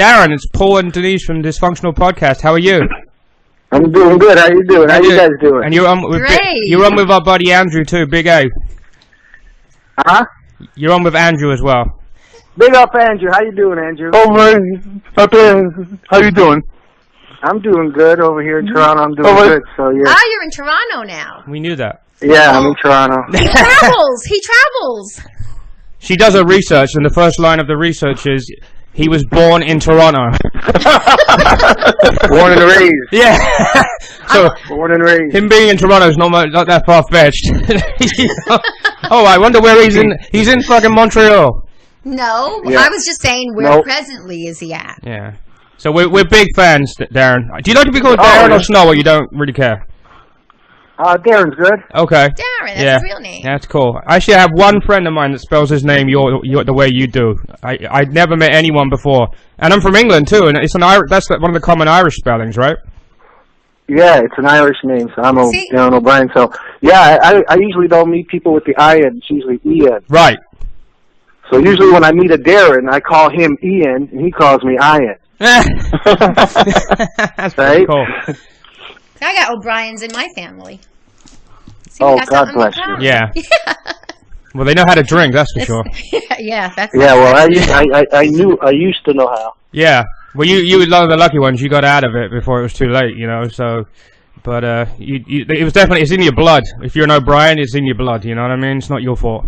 Darrin, it's Paul and Denise from Dysfunctional Podcast. How are you? I'm doing good. How you doing? How you guys doing? And you're on with our buddy Andrew too, Big A. Huh? You're on with Andrew as well. Big up, Andrew. How you doing, Andrew? How you doing? I'm doing good over here in Toronto. I'm doing good. So yeah. Ah, you're in Toronto now. We knew that. Yeah, I'm in Toronto. He travels. He travels. She does her research, and the first line of the research is, he was born in Toronto. Born and raised. Yeah. So born and raised. Him being in Toronto is not that far fetched. Oh, I wonder where he's in. He's in fucking Montreal. No, yeah. I was just saying where presently is he at? Yeah. So we're big fans, Darrin. Do you like to be called Darrin or Snow, or you don't really care? Darrin's good. Okay. Darrin, that's his real name. That's cool. I actually have one friend of mine that spells his name the way you do. I'd never met anyone before, and I'm from England too, and it's that's one of the common Irish spellings, right? Yeah, it's an Irish name, so I'm Darrin O'Brien. So yeah, I usually don't meet people with the I-N. It's usually E-N. Right. So usually when I meet a Darrin, I call him Ian, and he calls me I-N. That's pretty cool. I got O'Briens in my family. See, God bless you. Yeah. Well, they know how to drink, that's for sure. Yeah, that's. Yeah, well, I used to know how. Yeah. Well, you were one of the lucky ones. You got out of it before it was too late, you know. So, but it was definitely, it's in your blood. If you're an O'Brien, it's in your blood. You know what I mean? It's not your fault.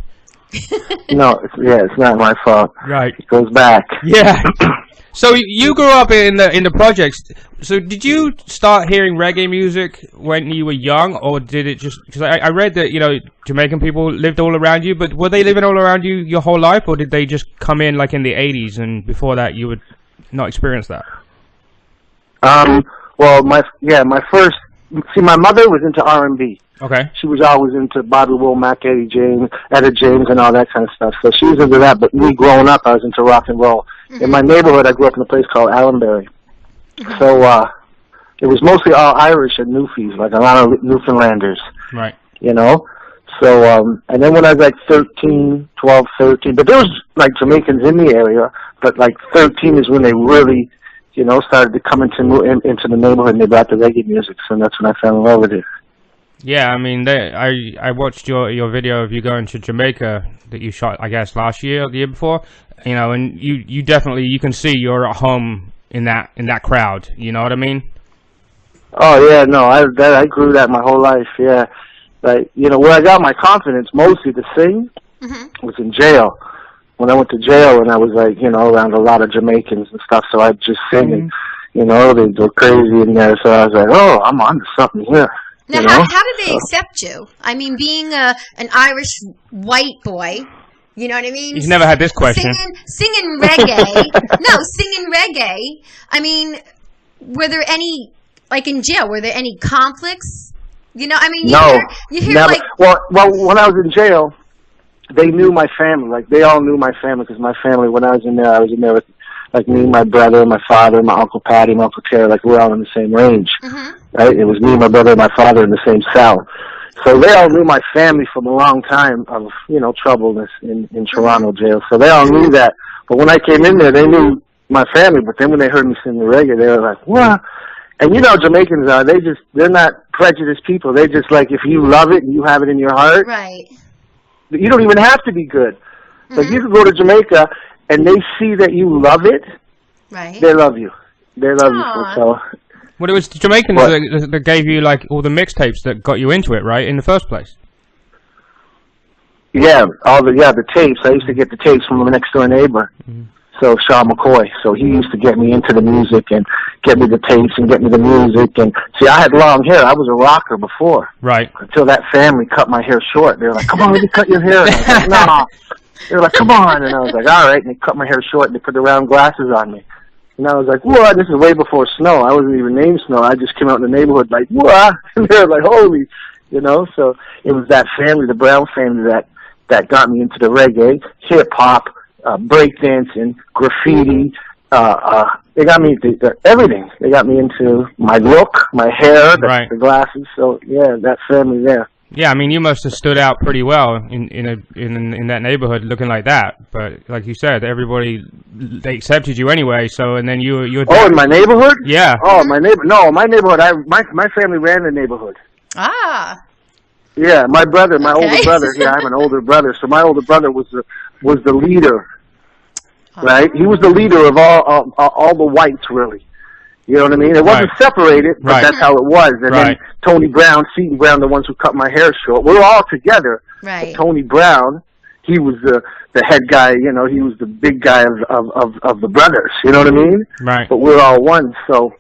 No, it's not my fault. Right. It goes back. Yeah. So you grew up in the projects. So did you start hearing reggae music when you were young, or did it just? Because I read that Jamaican people lived all around you, but were they living all around you your whole life, or did they just come in like in the 80s, and before that you would not experience that? Well, my mother was into R&B. Okay. She was always into Bobby Womack, Etta James, and all that kind of stuff. So she was into that. But me growing up, I was into rock and roll. In my neighborhood, I grew up in a place called Allenbury. So it was mostly all Irish and Newfies, like a lot of Newfoundlanders. Right. You know? So, and then when I was like 13, but there was like Jamaicans in the area, but like 13 is when they really, started to come into the neighborhood, and they brought the reggae music. So that's when I fell in love with it. Yeah, I mean, I watched your video of you going to Jamaica that you shot, I guess, last year or the year before. And you definitely, you can see you're at home in that crowd. You know what I mean? Oh yeah, no, I grew that my whole life. Yeah, like where I got my confidence mostly to sing was in jail. When I went to jail, and I was like around a lot of Jamaicans and stuff, so I'd just sing and they'd go crazy in there. So I was like, oh, I'm onto something here. Now, how did they accept you? I mean, being an Irish white boy, you know what I mean? He's never had this question. Singing reggae. No, singing reggae. I mean, were there any, like in jail, were there any conflicts? I mean, you hear never. like... Well, when I was in jail, they knew my family. Like, they all knew my family, because my family, when I was in there with, like, me, my brother, my father, my Uncle Patty, my Uncle Terry, like, we're all in the same range. Right? It was me, my brother, and my father in the same cell. So they all knew my family from a long time of, troubleness in Toronto jail. So they all knew that. But when I came in there, they knew my family. But then when they heard me sing the reggae, they were like, what? And Jamaicans are, they're not prejudiced people. They're just like, if you love it and you have it in your heart. Right. You don't even have to be good. Like, you can go to Jamaica and they see that you love it. Right. They love you. They love you. So. Well, it was the Jamaicans that gave you like all the mixtapes that got you into it, right, in the first place. Yeah, the tapes. I used to get the tapes from my next door neighbor. So Sean McCoy. So he used to get me into the music and get me the tapes and get me the music. And see, I had long hair. I was a rocker before. Right. Until that family cut my hair short. They were like, "Come on, let me cut your hair." And I was like, "No." They were like, "Come on," and I was like, "All right." And they cut my hair short and they put the round glasses on me. And I was like, "What?" This is way before Snow. I wasn't even named Snow. I just came out in the neighborhood like, "What?" And they were like, "Holy," So it was that family, the Brown family, that got me into the reggae, hip hop, breakdancing, graffiti. They got me into everything. They got me into my look, my hair, the glasses. So yeah, that family there. Yeah, I mean, you must have stood out pretty well in that neighborhood, looking like that. But like you said, everybody they accepted you anyway. So and then you're. Oh, in my neighborhood? Yeah. Oh, my neighborhood. No, my neighborhood. My family ran the neighborhood. Ah. Yeah, my brother, my Okay. older brother. Yeah, I have an older brother. So my older brother was the leader, right? He was the leader of all the whites, really. You know what I mean? It wasn't separated, but that's how it was. And then Tony Brown, Seton Brown, the ones who cut my hair short, we were all together. Right. But Tony Brown, he was the head guy. You know, he was the big guy of the brothers. You know what I mean? Right. But we're all one, so.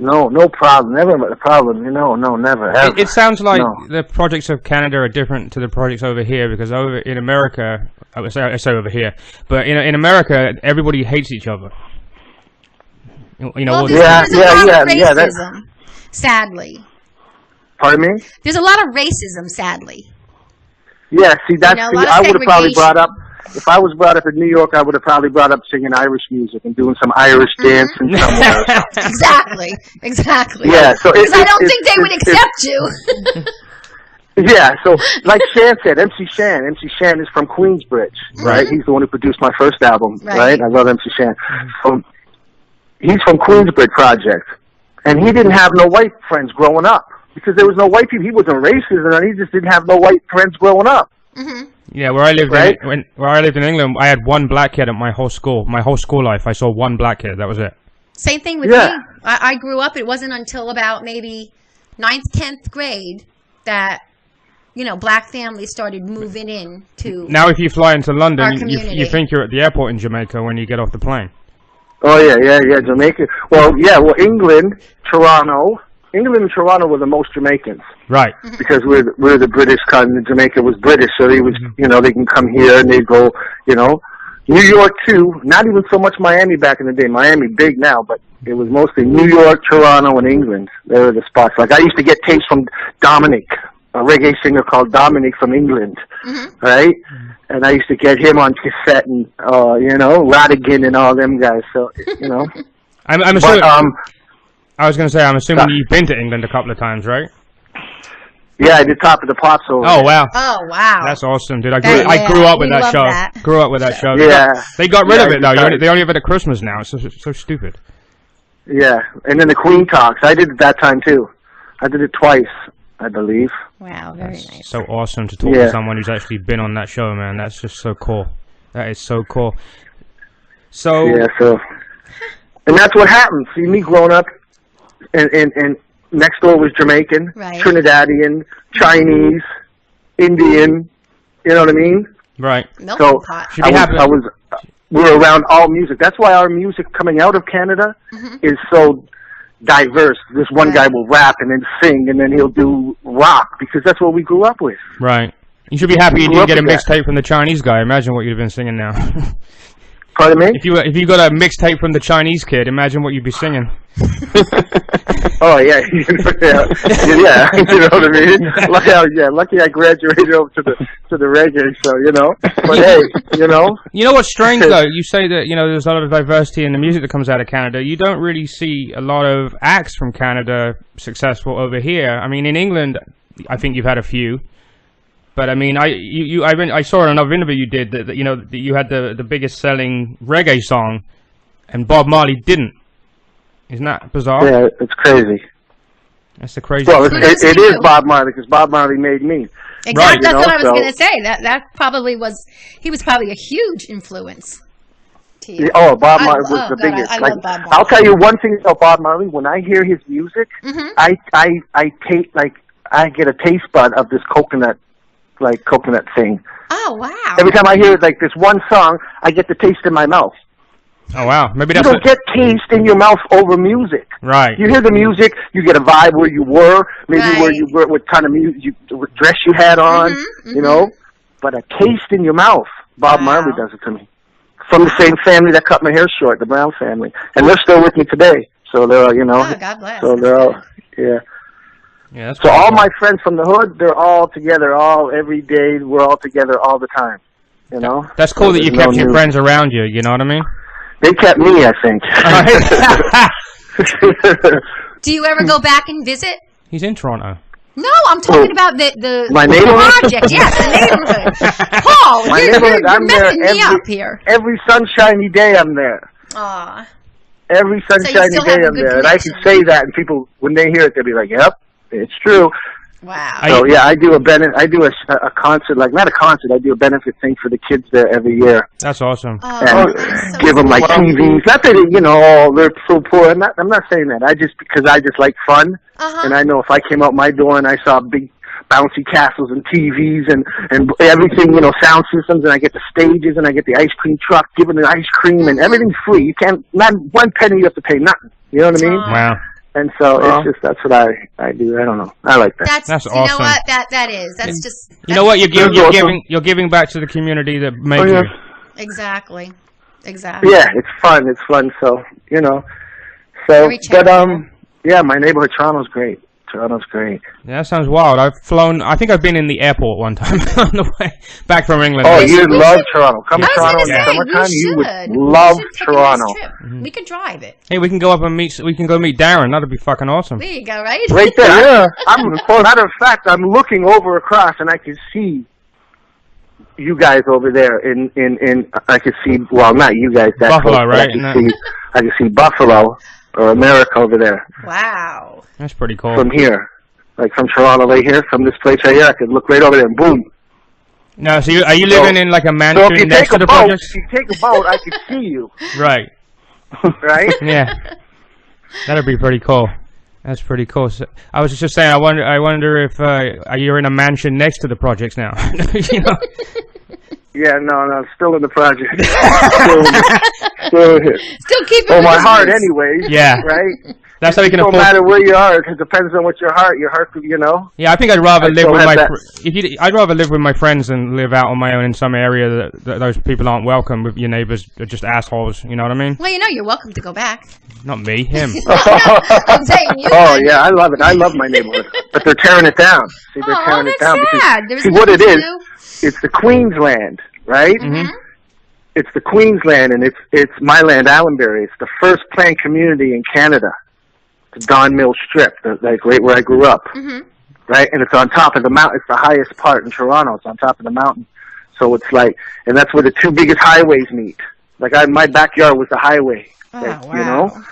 No problem. Never a problem. You know, no, never. Ever. It sounds like the projects of Canada are different to the projects over here because over in America, I say over here, but in America, everybody hates each other. You know, well, there's a lot of racism, sadly. Pardon me? There's a lot of racism, sadly. Yeah, see, that's I would have probably brought up. If I was brought up in New York, I would have probably brought up singing Irish music and doing some Irish dancing somewhere. Exactly. Yeah, so because I don't think they would accept you. Yeah, so like Shan said, MC Shan is from Queensbridge, right? He's the one who produced my first album, right? I love MC Shan. So he's from Queensbridge Project, and he didn't have no white friends growing up because there was no white people. He wasn't racist, and he just didn't have no white friends growing up. Yeah, where I lived where I lived in England, I had one black kid at my whole school life. I saw one black kid. That was it. Same thing with me. I grew up. It wasn't until about maybe 9th, 10th grade that black families started moving in to. Now, if you fly into London, you think you're at the airport in Jamaica when you get off the plane. Oh yeah, Jamaica. Well, England, Toronto. England and Toronto were the most Jamaicans, right? Because we're the British continent. Jamaica was British, so they was they can come here and they go, New York too. Not even so much Miami back in the day. Miami big now, but it was mostly New York, Toronto, and England. They were the spots. Like I used to get tapes from Dominic, a reggae singer called Dominic from England, right? And I used to get him on cassette and Radigan and all them guys. So I'm assuming. I was going to say, I'm assuming you've been to England a couple of times, right? Yeah, I did Top of the Pops over there. Wow. Oh, wow. That's awesome, dude. I grew up with that show. Grew up with that show. Yeah. They got rid of it, though. They only have it at Christmas now. It's so stupid. Yeah. And then the Queen Talks. I did it that time, too. I did it twice, I believe. Wow, very nice. So awesome to talk to someone who's actually been on that show, man. That's just so cool. That is so cool. So... Yeah, and that's what happened. See, me growing up, and next door was Jamaican, Trinidadian, Chinese, Indian. You know what I mean? Right. So we were around all music. That's why our music coming out of Canada is so diverse. This one guy will rap and then sing, and then he'll do rock because that's what we grew up with. Right. You should be happy you didn't get a mixtape from the Chinese guy. Imagine what you'd have been singing now. Pardon me? If you got a mixtape from the Chinese kid, imagine what you'd be singing. Oh yeah, yeah. You know what I mean? Lucky I graduated over to the reggae. So but hey, You know what's strange though? You say that there's a lot of diversity in the music that comes out of Canada. You don't really see a lot of acts from Canada successful over here. I mean, in England, I think you've had a few. But I mean, I saw in another interview you did that you had the biggest selling reggae song, and Bob Marley didn't. Isn't that bizarre? Yeah, it's crazy. That's the crazy. Well, it is Bob Marley because Bob Marley made me. Exactly. Right, that's what I was going to say. That probably was. He was probably a huge influence to you. Oh, Bob Marley was the biggest. I love Bob Marley. I'll tell you one thing about Bob Marley. When I hear his music, I get a taste bud of this coconut thing. Oh, wow. Every time I hear this one song, I get the taste in my mouth. Oh, wow. Maybe you don't get taste in your mouth over music. Right. You hear the music, you get a vibe where you were, maybe where you were, what kind of what dress you had on, but a taste in your mouth. Bob Marley does it to me. From the same family that cut my hair short, the Brown family. And they're still with me today. So they're, Oh, God bless. So they're all, yeah. Yeah, that's so all my friends from the hood, they're all together, every day. We're all together all the time. That's cool that you kept your friends around you. You know what I mean? They kept me, I think. Do you ever go back and visit? He's in Toronto. No, I'm talking about the my neighborhood project. Yes, the neighborhood. Paul, My you're neighborhood, I'm there messing me up here. every sunshiny day. I'm there. Aw. Every sunshiny still day have a I'm good there, and I can connection. say that, and people when they hear it, they'll be like, "Yep, it's true." Wow. So yeah, I do a concert, like not a concert. I do a benefit thing for the kids there every year, That's awesome. and that's so give them like sweet. TVs. Not that they're so poor. I'm not saying that. Because I just like fun, and I know if I came out my door and I saw big bouncy castles and TVs and everything, sound systems, and I get the stages and I get the ice cream truck giving the ice cream and everything's free. You can't, not one penny you have to pay nothing. You know what I mean? Wow. And so that's what I do. I don't know. I like that. That's awesome. You know what? That is. That's just. You know what? awesome. You're giving back to the community that made you. Exactly. Yeah, it's fun. It's fun. So Very charitable. yeah, my neighborhood Toronto's great. Toronto's great. Yeah, that sounds wild. I think I've been in the airport one time on the way back from England. Oh, We you'd should- love Toronto. Come to I was Toronto gonna in the say, summertime. You we would should. love We should take Toronto. a nice trip. We could drive it. Hey, we can go up and we can go meet Darrin. That'd be fucking awesome. There you go, right? Right there. Yeah. Matter of fact, I'm looking over across and I can see you guys over there I can see, well, not you guys, that Buffalo, close, but right? I can see Buffalo or America over there Wow. That's pretty cool. from here. Like from Toronto right here, from this place right here, I could look right over there and boom. No, so are you living in like a So mansion if you next take to a the boat, project? I could see you. Right. Right? Yeah. That'd be pretty cool. That's pretty cool. So, I was just saying, I wonder if you're in a mansion next to the projects now. You know? Yeah, no, still in the project. Still keeping Oh, my the heart, distance. anyways. Yeah. Right? That's how we can No afford. matter where you are, it depends on what your heart, Yeah, I think I'd rather live still with have my. that. I'd rather live with my friends than live out on my own in some area that those people aren't welcome. With your neighbors, are just assholes. You know what I mean? Well, you're welcome to go back. Not me, him. I'm saying you. Oh, yeah, I love it. I love my neighborhood. But they're tearing it down. See, they're tearing it that's down. sad. There's See, what nothing it to is, do. it's the Queensland, right? Mm-hmm. It's the Queensland, and it's my land, Allenbury. It's the first planned community in Canada. The Don Mill Strip, like right where I grew up, right? And it's on top of the mountain. It's the highest part in Toronto. It's on top of the mountain. So it's like, and that's where the two biggest highways meet. Like my backyard was the highway, Oh, like, wow. you know?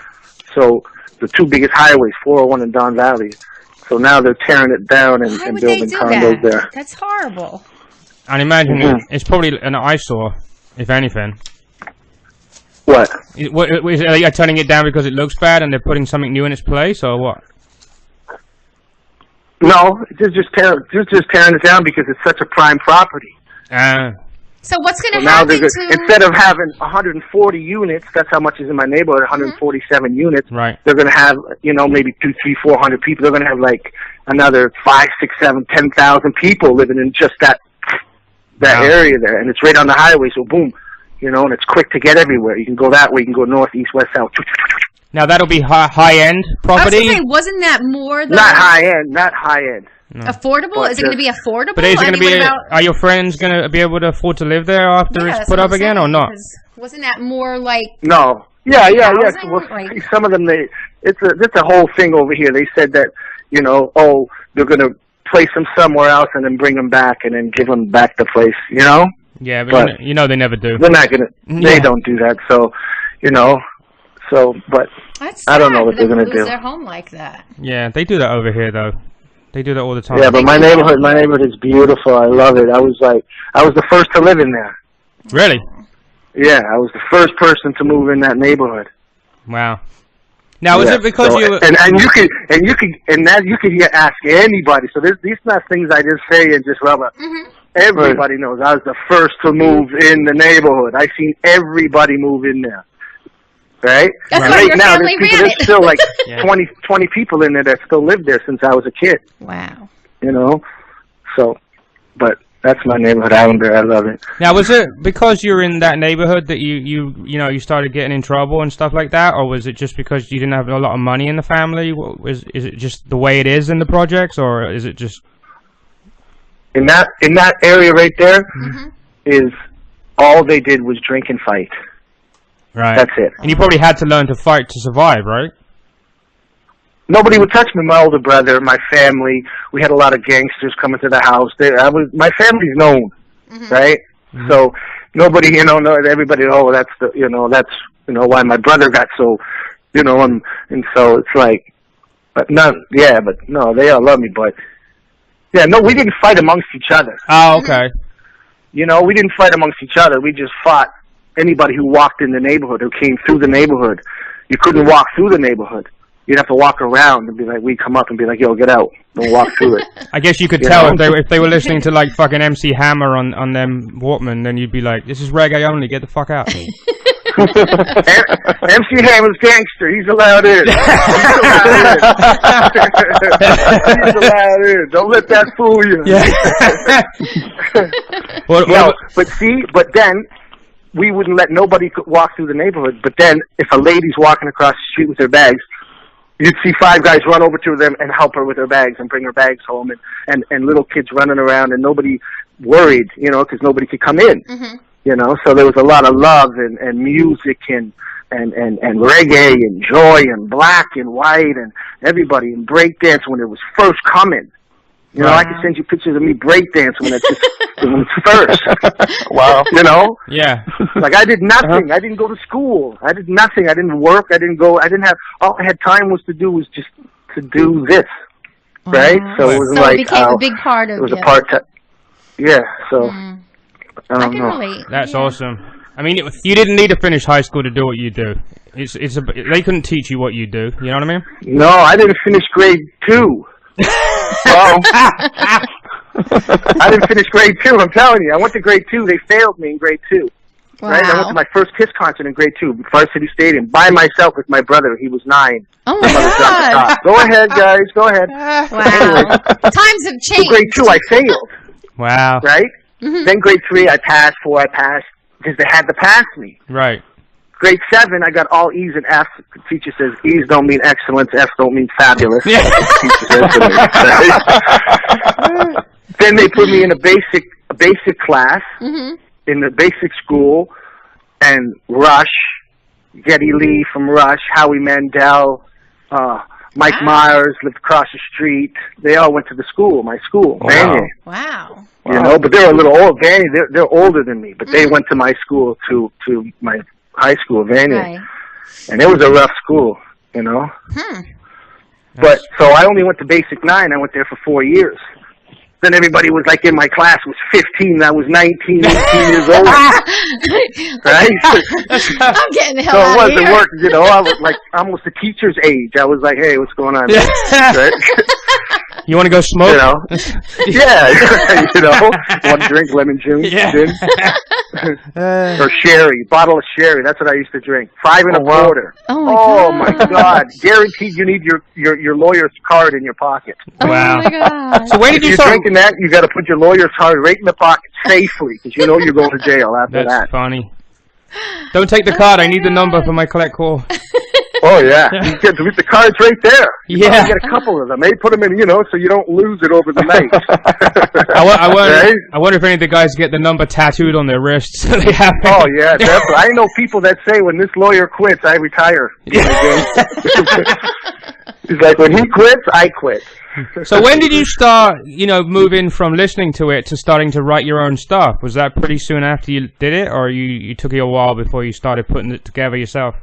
So the two biggest highways, 401 and Don Valley. So now they're tearing it down and, Why and would they building do condos that? there. That's horrible. I'd imagine Mhm. it's probably an eyesore, if anything. What? Are you turning it down because it looks bad and they're putting something new in its place, or what? No, just tearing it down because it's such a prime property. So what's going So to now happen they're to... instead of having 140 units, that's how much is in my neighborhood, 147 units. Right. They're going to have, maybe 200, 300, 400 people. They're going to have like another 5, 6, 7, 10,000 people living in just that Wow. area there, and it's right on the highway. So boom, and it's quick to get everywhere. You can go that way. You can go north, east, west, south. Now that'll be high-end I was property. going to say, wasn't that more than Not high end. affordable? But Is it going to be affordable? But is it going to what be? about... Are your friends going to be able to afford to live there after Yeah, it's that's put what up I'm again, or saying, not? 'cause wasn't that more like... No. Yeah. Housing, Well, like- some of them, it's a whole thing over here. They said that, they're going to place them somewhere else and then bring them back and then give them back the place, Yeah, but But- you know they never do. They're not going to, Yeah. they don't do that. So, but That's I don't know sad what for they're them gonna to lose do. their home like that. Yeah, they do that over here though. They do that all the time. yeah, but my neighborhood is beautiful. I love it. I was the first to live in there. Really? Yeah, I was the first person to move in that neighborhood. Wow. Now, is Yeah, it because so, you? you could ask anybody. So these not things I just say and just rub it. Everybody knows I was the first to move in the neighborhood. I seen everybody move in there. Right? That's And why right your now, family ran there's it. still like Yeah. 20 people in there that still live there since I was a kid. Wow. So, but that's my neighborhood, Allenbury. I love it. Now, was it because you're in that neighborhood that you started getting in trouble and stuff like that, or was it just because you didn't have a lot of money in the family? Is it just the way it is in the projects, or is it just? In that area right there is all they did was drink and fight. Right. That's it. And you probably had to learn to fight to survive, right? nobody would touch me. My older brother, my family. We had a lot of gangsters coming to the house. My family's known, right? Mm-hmm. So nobody, everybody. Oh, that's why my brother got so, and so it's like, but no, they all love me, but yeah, no, we didn't fight amongst each other. Oh, okay. We didn't fight amongst each other. We just fought anybody who walked in the neighborhood, who came through the neighborhood. You couldn't walk through the neighborhood. You'd have to walk around and be like, we'd come up and be like, yo, get out. Don't walk through it. I guess you could tell if they were listening to like fucking MC Hammer on them Walkman, then you'd be like, this is reggae only, get the fuck out. MC Hammer's gangster. He's allowed in. He's allowed in. Don't let that fool you. Yeah. But then we wouldn't let nobody walk through the neighborhood. But then if a lady's walking across the street with her bags, you'd see 5 guys run over to them and help her with her bags and bring her bags home, and little kids running around, and nobody worried, because nobody could come in. Mm-hmm. So there was a lot of love and music and reggae and joy and black and white and everybody, and breakdance when it was first coming. I could send you pictures of me breakdancing when it's first. Wow. Yeah. Like I did nothing. I didn't go to school. I did nothing. I didn't work. I didn't have, all I had time to do this. Right? So it was it became a big part of it. It was a part-time. Yeah, so. I don't know. Relate. That's awesome. I mean, you didn't need to finish high school to do what you do. They couldn't teach you what you do. You know what I mean? No, I didn't finish grade 2. I didn't finish grade 2. I'm telling you, I went to grade 2. They failed me in grade 2. Wow. Right? I went to my first KISS concert in grade 2, Varsity Stadium, by myself with my brother. He was 9. Oh my God! Go ahead, guys. Go ahead. Wow. Times have changed. In grade 2, I failed. Wow. Right? Mm-hmm. Then grade 3, I passed. 4, I passed because they had to pass me. Right. Grade 7, I got all E's and F's. The teacher says E's don't mean excellence, F's don't mean fabulous. Yeah. Then they put me in a basic class in the basic school, and Rush, Geddy Lee from Rush, Howie Mandel, Mike Myers lived across the street. They all went to my school, Vanier. Wow. But they're a little old. Vanier, they're older than me, but they went to my school, to my high school, Vanier. Right. And it was a rough school, But, so I only went to basic 9. I went there for 4 years. Then everybody was like in my class was 15. I was 19, 18 years old. Right? I'm getting the hell out of here. So it wasn't working, I was like almost a teacher's age. I was like, hey, what's going on? Right? You want to go smoke? Yeah. Want to drink lemon juice? Yeah. Or sherry, bottle of sherry. That's what I used to drink. 5 1/4. Oh my God! Guaranteed, you need your lawyer's card in your pocket. Wow. Oh my God! So when did you start drinking that? You got to put your lawyer's card right in the pocket safely, because you're going to jail after that. That's funny. Don't take the card. I need the number for my collect call. Oh yeah, the card's right there. You yeah, get a couple of them. They put them in, so you don't lose it over the night. I wonder if any of the guys get the number tattooed on their wrists. So they have. Oh yeah, definitely. I know people that say when this lawyer quits, I retire. He's like, when he quits, I quit. So when did you start, moving from listening to it to starting to write your own stuff? Was that pretty soon after you did it, or you took it a while before you started putting it together yourself?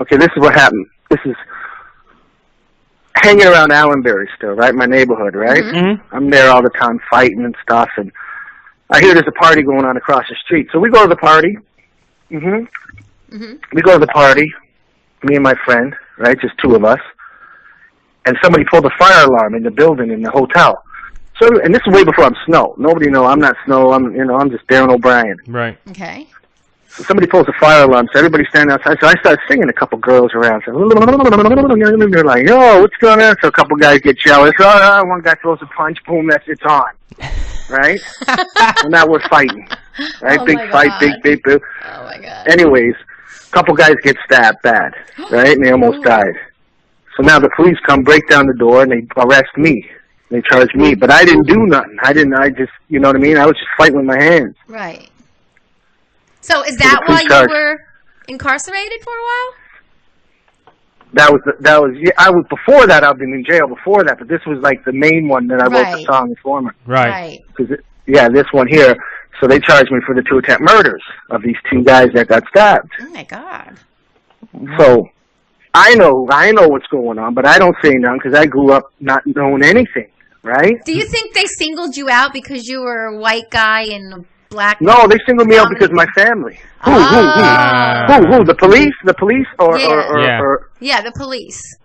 Okay, this is what happened. This is hanging around Allenbury still, right? My neighborhood, right? Mm-hmm. I'm there all the time fighting and stuff, and I hear there's a party going on across the street. So we go to the party. We go to the party, me and my friend, right? Just 2 of us. And somebody pulled a fire alarm in the building in the hotel. So, and this is way before I'm Snow. Nobody know I'm not Snow. I'm just Darrin O'Brien. Right. Okay. So somebody pulls a fire alarm, so everybody's standing outside. So I start singing. A couple girls around. So they're like, "Yo, what's going on?" So a couple guys get jealous. One guy throws a punch. Boom, it's on. Right? So now we're fighting. Right? Big fight. Big. Oh my God. Anyways, a couple guys get stabbed bad. Right? And they almost died. So now the police come, break down the door, and they arrest me. They charge me, but I didn't do nothing. I just, you know what I mean? I was just fighting with my hands. Right. So is that why you were incarcerated for a while? That was I was before that. I've been in jail before that, but this was like the main one that I wrote the song Informer. Right. This one here. So they charged me for the 2 attempt murders of these 2 guys that got stabbed. Oh my God. So I know what's going on, but I don't say nothing because I grew up not knowing anything. Right? Do you think they singled you out because you were a white guy and a black? No, they singled me out because of my family. Who? The police? The police or the police.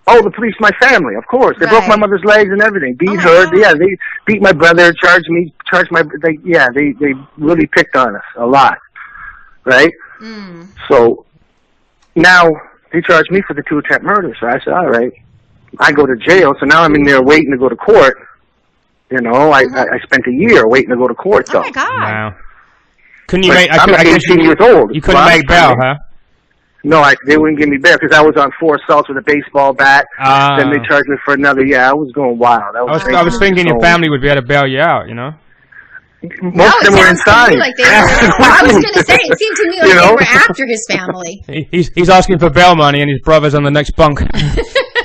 Oh, the police, my family, of course. They broke my mother's legs and everything. Beat her. God. Yeah, they beat my brother, charged my, they really picked on us a lot. Right? Mm. So, now, they charged me for the 2 attempt murders. So I said, all right. I go to jail, so now I'm in there waiting to go to court. You know, I spent a year waiting to go to court. Oh, my God. Wow. Couldn't you I'm 18 years old. You couldn't make bail, huh? No, they wouldn't give me bail because I was on 4 assaults with a baseball bat. Then they charged me for another. Yeah, I was going wild. I was thinking your family would be able to bail you out, you know? Most of them were inside. Like I was going to say, it seemed to me like they were after his family. He's asking for bail money and his brother's on the next bunk.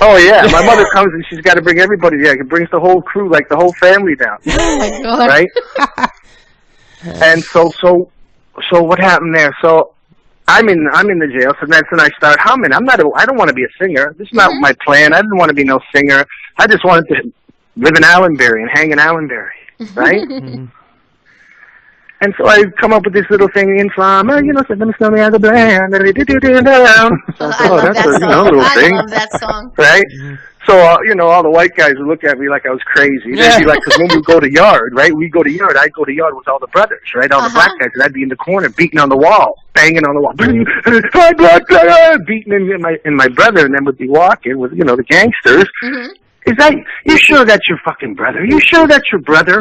Oh, yeah. My mother comes and she's got to bring everybody there. It brings the whole crew, like the whole family down. Oh, my God. Right? And so what happened there? So I'm in the jail. So that's when I start humming. I don't want to be a singer. This is not my plan. I didn't want to be no singer. I just wanted to live in Allenbury and hang in Allenbury. Right? And so I come up with this little thing in from, I love that song. Right? So, all the white guys would look at me like I was crazy. They'd be like, because when we go to yard, right? We go to yard. I'd go to yard with all the brothers, right? All the black guys. And I'd be in the corner beating on the wall, banging on the wall. Beating in my brother, and then would be walking with, the gangsters. You sure that's your fucking brother? You sure that's your brother?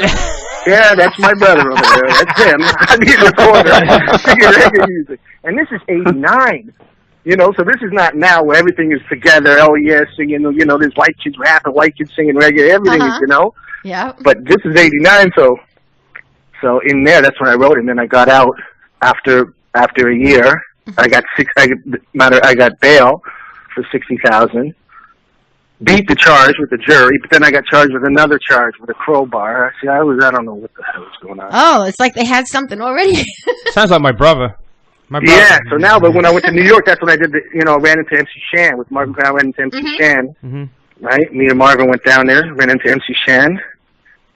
Yeah, that's my brother over there. That's him. I'd be in the corner singing reggae music. And this is 89. So this is not now where everything is together. Oh, yeah, singing, there's white kids rapping, white kids singing reggae, everything is, Yeah. But this is 89, so in there, that's when I wrote it. And then I got out after a year. I got bail for $60,000. Beat the charge with the jury, but then I got charged with another charge with a crowbar. I don't know what the hell was going on. Oh, it's like they had something already. Sounds like my brother. Yeah, so now, but when I went to New York, that's when I did ran into MC Shan with Marvin. I ran into MC Shan, right? Me and Marvin went down there, ran into MC Shan,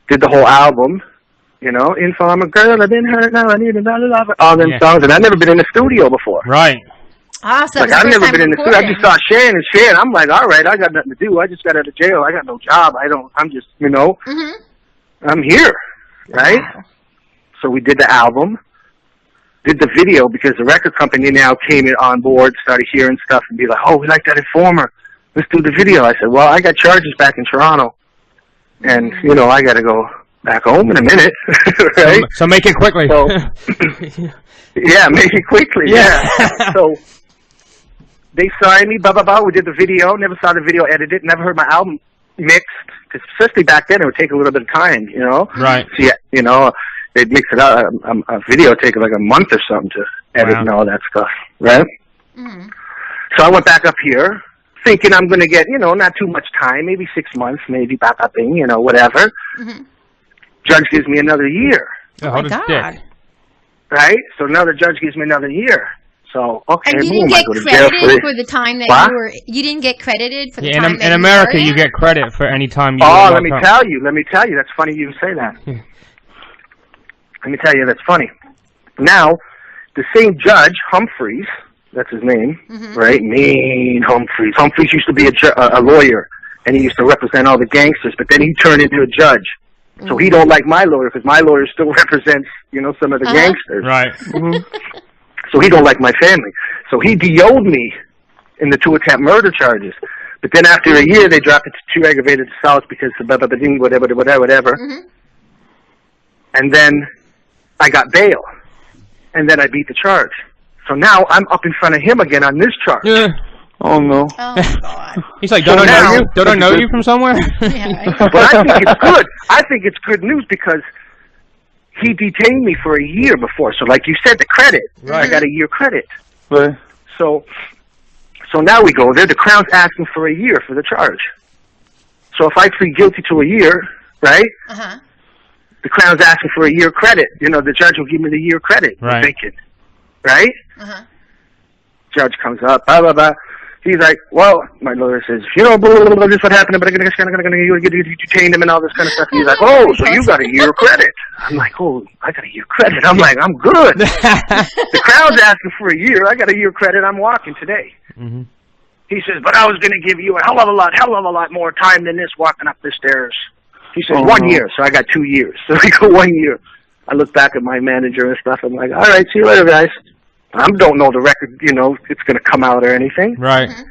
did the whole album, Informer Girl, I've been hurt now, I need another lover. All them songs, and I've never been in the studio before. Right. Awesome. Like, I've never been in the studio. I just saw Shan. I'm like, all right, I got nothing to do. I just got out of jail. I got no job. I'm just, I'm here, right? Wow. So we did the album, did the video, because the record company now came on board, started hearing stuff and be like, oh, we like that Informer. Let's do the video. I said, well, I got charges back in Toronto, and, I got to go back home in a minute, right? So make it quickly. So, yeah, make it quickly, yeah. So they signed me, we did the video, never saw the video edited, never heard my album mixed, because especially back then it would take a little bit of time, Right. So, yeah, they'd mix it out, a video would take like a month or something to edit and all that stuff, right? Mm-hmm. So I went back up here, thinking I'm going to get, not too much time, maybe 6 months, maybe whatever. Mm-hmm. Judge gives me another year. Oh my God. Right? So now the judge gives me another year. So, okay, and you didn't get credited for the time that you didn't get credited for the time in America, you get credit for any time you let me tell you. That's funny you say that. Let me tell you, that's funny. Now, the same judge, Humphreys, that's his name, right? Mean Humphreys. Humphreys used to be a lawyer, and he used to represent all the gangsters, but then he turned into a judge. So he don't like my lawyer, because my lawyer still represents, some of the gangsters. Right. So he don't like my family. So he DO'd me in the 2 attempt murder charges. But then after a year, they dropped it to 2 aggravated assaults because whatever. And then I got bail. And then I beat the charge. So now I'm up in front of him again on this charge. Yeah. Oh, no. Oh, God. He's like, don't I know you? Don't I know you from somewhere? Yeah, right. But I think it's good. I think it's good news because he detained me for a year before. So like you said, the credit. Right. I got a year credit. Right. So So now we go there. The Crown's asking for a year for the charge. So if I plead guilty to a year, right? Uh-huh. The Crown's asking for a year credit. You know, the judge will give me the year credit. Right. I'm thinking, right? Uh-huh. Judge comes up, blah, blah, blah. He's like, well, my lawyer says, you know, blah, blah, blah, this what happened, but I'm going to detain him and all this kind of stuff. He's like, oh, so you got a year credit. I'm like, oh, I got a year credit. I'm like, I'm good. The Crown's asking for a year. I got a year credit. I'm walking today. Mm-hmm. He says, but I was going to give you a hell of a lot more time than this walking up the stairs. He says, 1 year. So I got 2 years. So we go 1 year. I look back at my manager and stuff. I'm like, all right, see you later, guys. I don't know the record, you know, it's going to come out or anything. Right. Mm-hmm.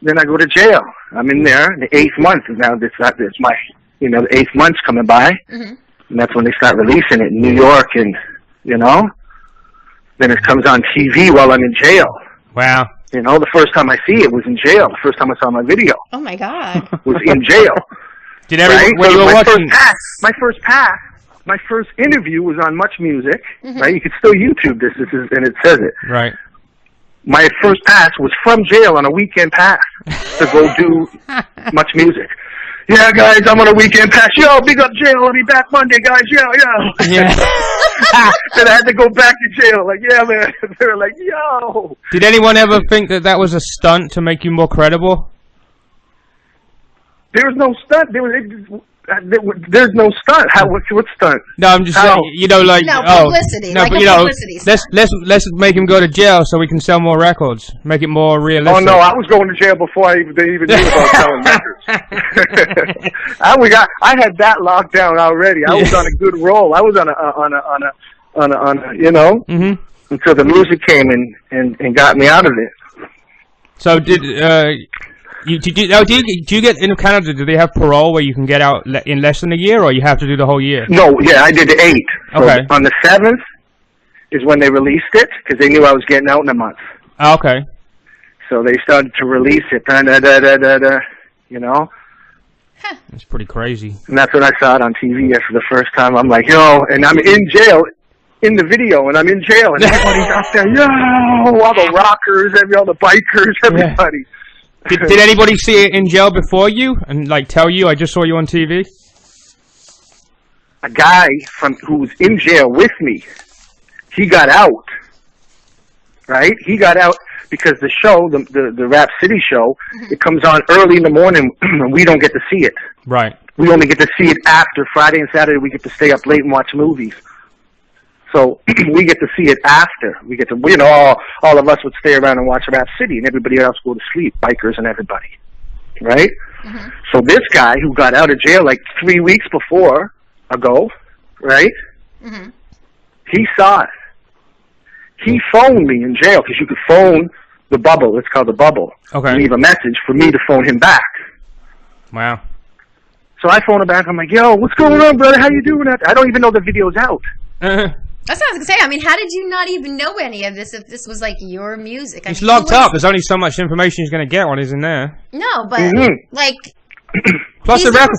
Then I go to jail. I'm in there. The 8th month is now, it's my, you know, the 8th month's coming by. Mm-hmm. And that's when they start releasing it in New York and, you know. Then it comes on TV while I'm in jail. Wow. You know, the first time I see it was in jail. The first time I saw my video Oh my God. was in jail. Did everyone, Right? when you were my watching... my first interview was on Much Music, right? You can still YouTube this, and it says it. Right. My first pass was from jail on a weekend pass to go do Much Music. Yeah, guys, I'm on a weekend pass. Yo, big up jail. I'll be back Monday, guys. Yo. Yeah. Then I had to go back to jail. Like, yeah, man. They were like, yo. Did anyone ever think that that was a stunt to make you more credible? There was no stunt. There's no stunt. What stunt? No, I'm just saying, you know, like No, publicity. No, Like but a you know, publicity stunt. let's make him go to jail so we can sell more records. Make it more realistic. Oh no, I was going to jail before they even knew about selling records. I had that locked down already. I was on a good roll. I was on a you know, until the music came and got me out of it. So do you get in Canada? Do they have parole where you can get out in less than a year, or you have to do the whole year? No, yeah, I did the 8th. So okay. On the 7th is when they released it because they knew I was getting out in a month. Okay. So they started to release it. You know. It's pretty crazy. And that's when I saw it on TV for the first time. I'm like, yo, and I'm in jail in the video, and I'm in jail, and everybody's out there, yo, all the rockers, all the bikers, everybody. Yeah. Did anybody see it in jail before you and like tell you, I just saw you on TV? A guy who was in jail with me, he got out, right? He got out because the show, the Rap City show, it comes on early in the morning, and we don't get to see it. Right. We only get to see it after Friday and Saturday. We get to stay up late and watch movies. So we get to see it after. We get to, you know, all of us would stay around and watch Rap City, and everybody else go to sleep, bikers and everybody, right? So this guy who got out of jail like 3 weeks ago, right? He saw it. He phoned me in jail because you could phone the bubble. It's called the bubble. Okay. Leave a message for me to phone him back. Wow. So I phone him back. I'm like, yo, what's going on, brother? How you doing? I don't even know the video's out. That's what I was going to say. I mean, how did you not even know any of this if this was like your music? He's locked up. There's only so much information he's going to get on, isn't there? No, but like... Plus the record,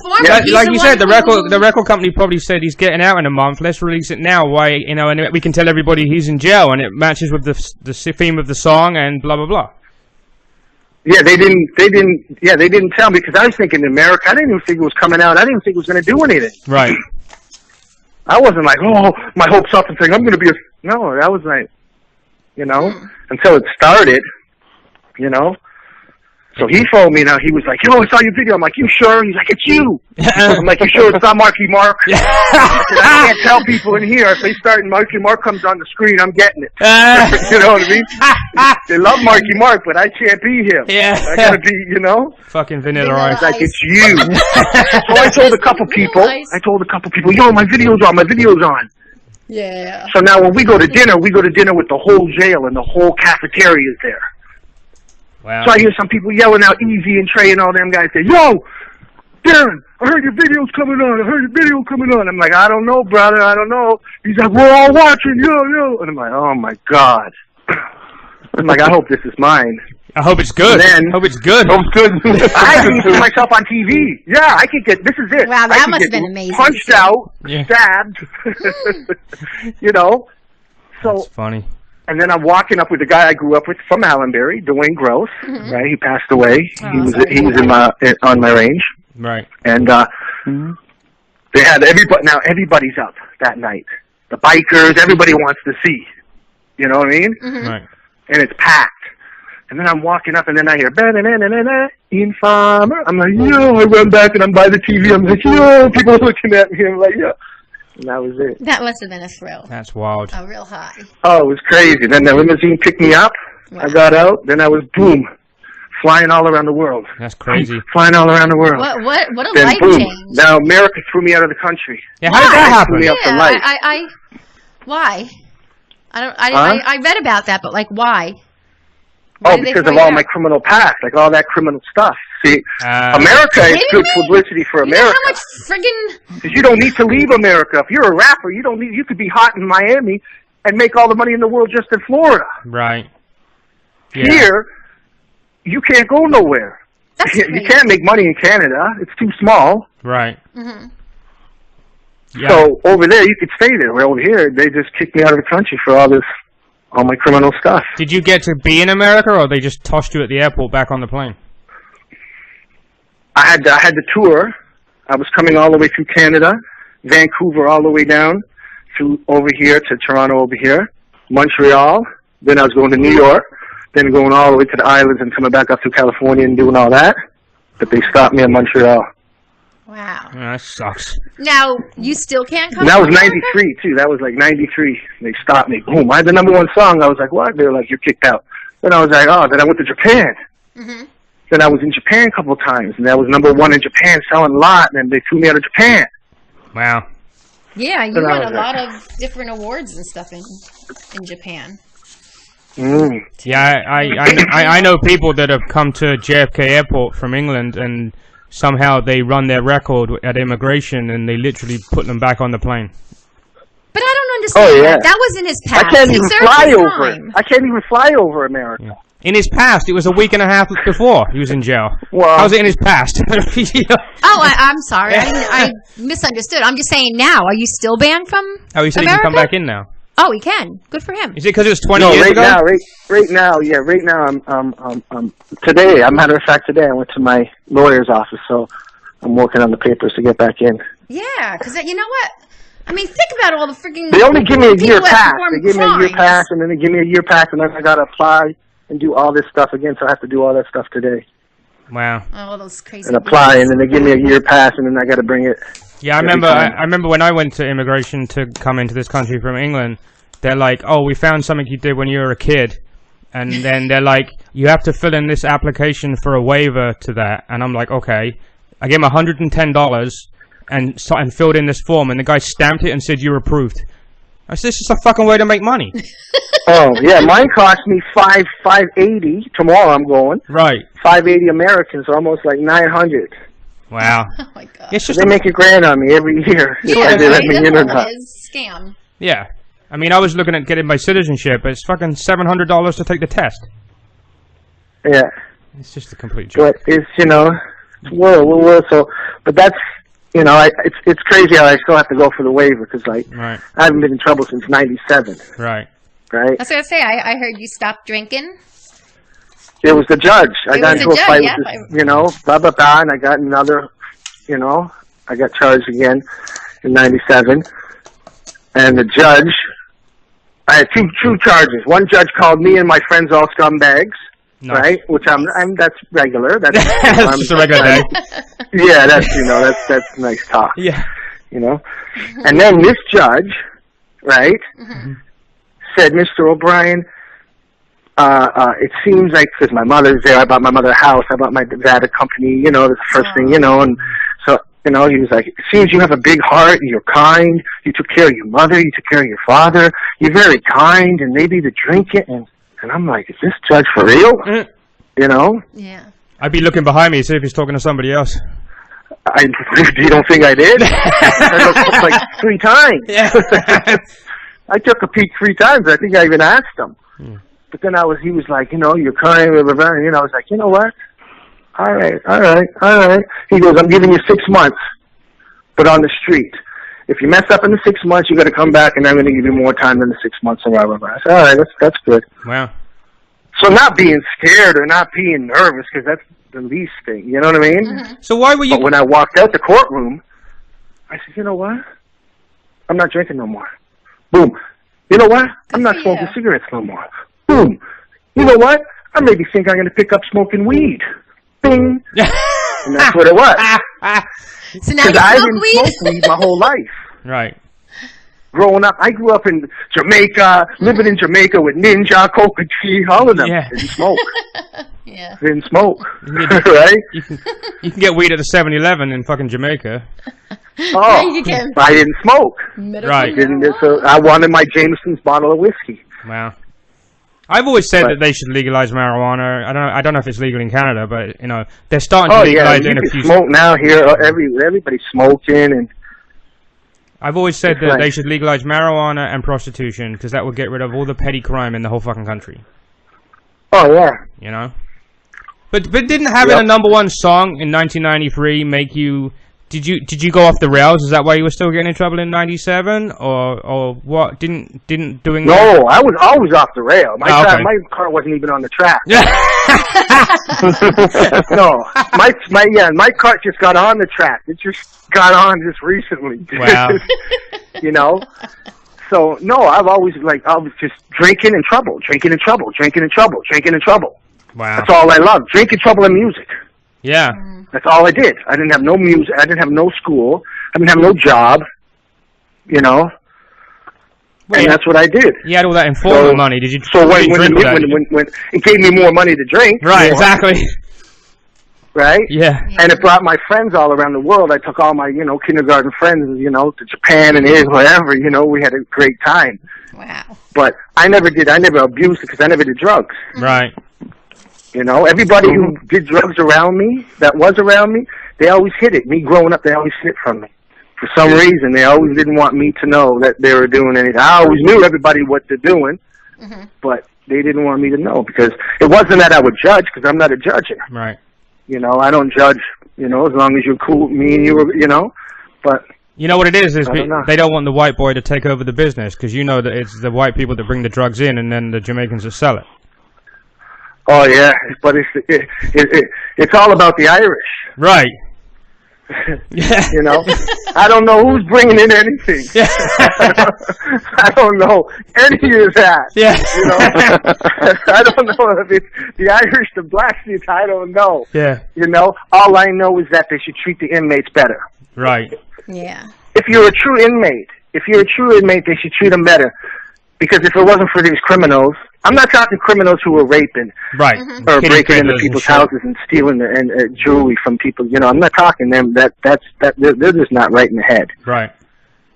like you said, the record record company probably said he's getting out in a month. Let's release it now. Why, you know, and we can tell everybody he's in jail, and it matches with the theme of the song and blah blah blah. Yeah, they didn't tell me because I was thinking in America. I didn't even think it was coming out. I didn't think it was going to do anything. Right. I wasn't like, oh, my hopes up and saying I'm going to be a... No, that was like, you know, until it started, you know. So he phoned me. Now he was like, yo, I saw your video. I'm like, you sure? He's like, it's you. I'm like, you sure it's not Marky Mark? I said, I can't tell people in here. If they start and Marky Mark comes on the screen, I'm getting it. You know what I mean? They love Marky Mark, but I can't be him. Yeah. I got to be, you know. Fucking Vanilla Ice. Like, it's you. So I told a couple people, yo, my video's on. Yeah. So now when we go to dinner with the whole jail and the whole cafeteria is there. Wow. So I hear some people yelling out, Easy and Trey and all them guys say, yo, Darrin, I heard your video's coming on. I'm like, I don't know, brother, I don't know. He's like, we're all watching, yo. And I'm like, oh my God. I'm like, I hope this is mine. I hope it's good. Hope it's good. I can see myself on TV. Yeah, I could get, this is it. Wow, that must have been amazing. Punched out, stabbed, you know. So that's funny. And then I'm walking up with the guy I grew up with from Allenbury, Dwayne Gross, right? He passed away. He was on my range. Right. And they had everybody. Now everybody's up that night. The bikers, everybody wants to see. You know what I mean? Right. And it's packed. And then I'm walking up, and then I hear Informer. I'm like, yo! I run back and I'm by the TV. I'm like, yo! People are looking at me. I'm like, yo! And that was it. That must have been a thrill. That's wild. A real high. Oh, it was crazy. Then the limousine picked me up. Wow. I got out. Then I was boom, flying all around the world. That's crazy. Flying all around the world. What a Then life boom. change. Now America threw me out of the country. Yeah, how did that happen? Threw me out for life. Why? I read about that, but like, why? Oh, because of all my criminal past, like all that criminal stuff. See, America is good publicity for America. You know how much friggin'... Because you don't need to leave America. If you're a rapper, you don't need. You could be hot in Miami and make all the money in the world just in Florida. Right. Yeah. Here, you can't go nowhere. You can't make money in Canada. It's too small. Right. Yeah. So over there, you could stay there. Where over here, they just kicked me out of the country for all my criminal stuff. Did you get to be in America, or they just tossed you at the airport back on the plane? I had the tour. I was coming all the way through Canada, Vancouver, all the way down to over here to Toronto, over here, Montreal. Then I was going to New York. Then going all the way to the islands and coming back up to California and doing all that. But they stopped me in Montreal. Wow. Yeah, that sucks. Now, you still can't come And that to was America? 93, too. That was like 93. They stopped me. Boom. I had the #1 song. I was like, what? They were like, you're kicked out. Then I was like, oh. Then I went to Japan. Then I was in Japan a couple of times. And that was #1 in Japan, selling a lot. And then they threw me out of Japan. Wow. Yeah, you won a lot of different awards and stuff in Japan. Yeah, I know people that have come to JFK Airport from England, and somehow they run their record at immigration, and they literally put them back on the plane. But I don't understand that. That was in his past. I can't even fly over it. I can't even fly over America. Yeah. In his past, it was a week and a half before he was in jail. Well, how's it in his past? Oh, I'm sorry. I misunderstood. I'm just saying now. Are you still banned from Oh, he said America? he can come back in now. Oh, he can. Good for him. Is it because it was 20 years ago? Right now, I'm today, as a matter of fact, today I went to my lawyer's office, so I'm working on the papers to get back in. Yeah, because you know what? I mean, think about all the freaking... They only give me a year pass. They give me a year pass, and then they give me a year pass, and then I got to apply and do all this stuff again, so I have to do all that stuff today. Wow. All those crazy... And apply, and then they give me a year pass, and then I got to bring it... Yeah, I remember when I went to immigration to come into this country from England, they're like, oh, we found something you did when you were a kid. And then they're like, you have to fill in this application for a waiver to that. And I'm like, okay. I gave him $110 and filled in this form, and the guy stamped it and said, you're approved. I said, this is a fucking way to make money. Oh, yeah, mine cost me $580. Tomorrow I'm going. Right. $580 Americans, almost like $900. Wow. Oh, my God. It's just they make $1,000 on me every year. Yeah, they let me in or not. Scam. Yeah. I mean, I was looking at getting my citizenship, but it's fucking $700 to take the test. Yeah. It's just a complete joke. But it's, world. So, but that's, it's crazy how I still have to go for the waiver, because, I haven't been in trouble since 97. Right. Right? I was going to say, I heard you stopped drinking. It was the judge. I got into a fight with this, and I got another, I got charged again in 97. And the judge, I had two charges. One judge called me and my friends all scumbags, right? Which that's regular. That's just a regular day. Yeah, that's nice talk. Yeah. And then this judge, right, said, Mr. O'Brien, it seems like, because my mother's there, I bought my mother a house, I bought my dad a company, that's the first thing, and so, he was like, it seems you have a big heart, and you're kind, you took care of your mother, you took care of your father, you're very kind, and maybe the drinking, and I'm like, is this judge for real? Yeah. I'd be looking behind me, see if he's talking to somebody else. You don't think I did? I looked like 3 times. Yeah. I took a peek 3 times, I think I even asked him. But then he was like, you're kind, blah, blah, blah. And I was like, you know what? All right. He goes, I'm giving you 6 months, but on the street. if you mess up in the 6 months, you got to come back, and I'm going to give you more time than the 6 months. And blah, blah, blah. I said, all right, that's good. Wow. So not being scared or not being nervous, because that's the least thing. You know what I mean? Mm-hmm. So why were you? But when I walked out the courtroom, I said, you know what? I'm not drinking no more. Boom. You know what? I'm not smoking cigarettes no more. Boom. You know what? I maybe think I'm going to pick up smoking weed. Bing. And that's what it was. So now you I smoke didn't weed? smoke weed my whole life. Right. Growing up, I grew up in Jamaica, living in Jamaica with Ninja, Coca Tea, all of them. Yeah. Didn't smoke. Yeah. Didn't smoke. Right? You can get weed at the 7-Eleven in fucking Jamaica. Oh, You can. I didn't smoke. Right. So I wanted my Jameson's bottle of whiskey. Wow. I've always said that they should legalize marijuana. I don't know if it's legal in Canada, but you know they're starting to legalize it in a few. Smoke now here. Everybody's smoking, and I've always said that they should legalize marijuana and prostitution because that would get rid of all the petty crime in the whole fucking country. Oh yeah. You know. But didn't having a #1 song in 1993 make you? Did you go off the rails? Is that why you were still getting in trouble in '97, or what? Didn't doing? No, I was always off the rail. My car wasn't even on the track. No, my car just got on the track. It just got on just recently. Wow. You know. So no, I was just drinking in trouble, drinking in trouble, drinking in trouble, drinking in trouble. Wow. That's all I loved. Drinking, trouble, and music. Yeah. That's all I did. I didn't have no music. I didn't have no school. I didn't have no job. You know. Well, and that's what I did. You had all that informant money. Did you? So when it gave me more money to drink. Right. Exactly. Right. Yeah. And it brought my friends all around the world. I took all my kindergarten friends to Japan and Israel, whatever. We had a great time. Wow. But I never abused it because I never did drugs. Right. Everybody who did drugs around me, they always hid it. Me growing up, they always hid it from me. For some reason, they always didn't want me to know that they were doing anything. I always knew everybody what they're doing, but they didn't want me to know because it wasn't that I would judge because I'm not a judger. Right. I don't judge, as long as you're cool with me and but... You know what it is don't they don't want the white boy to take over the business because that it's the white people that bring the drugs in and then the Jamaicans that sell it. Oh yeah, but it's all about the Irish, right? Yeah. I don't know who's bringing in anything. Yeah. I don't know any of that. Yeah. I don't know if it's the Irish, the blacks. I don't know. Yeah. All I know is that they should treat the inmates better. Right. Yeah. If you're a true inmate, they should treat them better. Because if it wasn't for these criminals, I'm not talking criminals who are raping, right, or breaking into people's houses and stealing jewelry from people. I'm not talking them. They're just not right in the head. Right.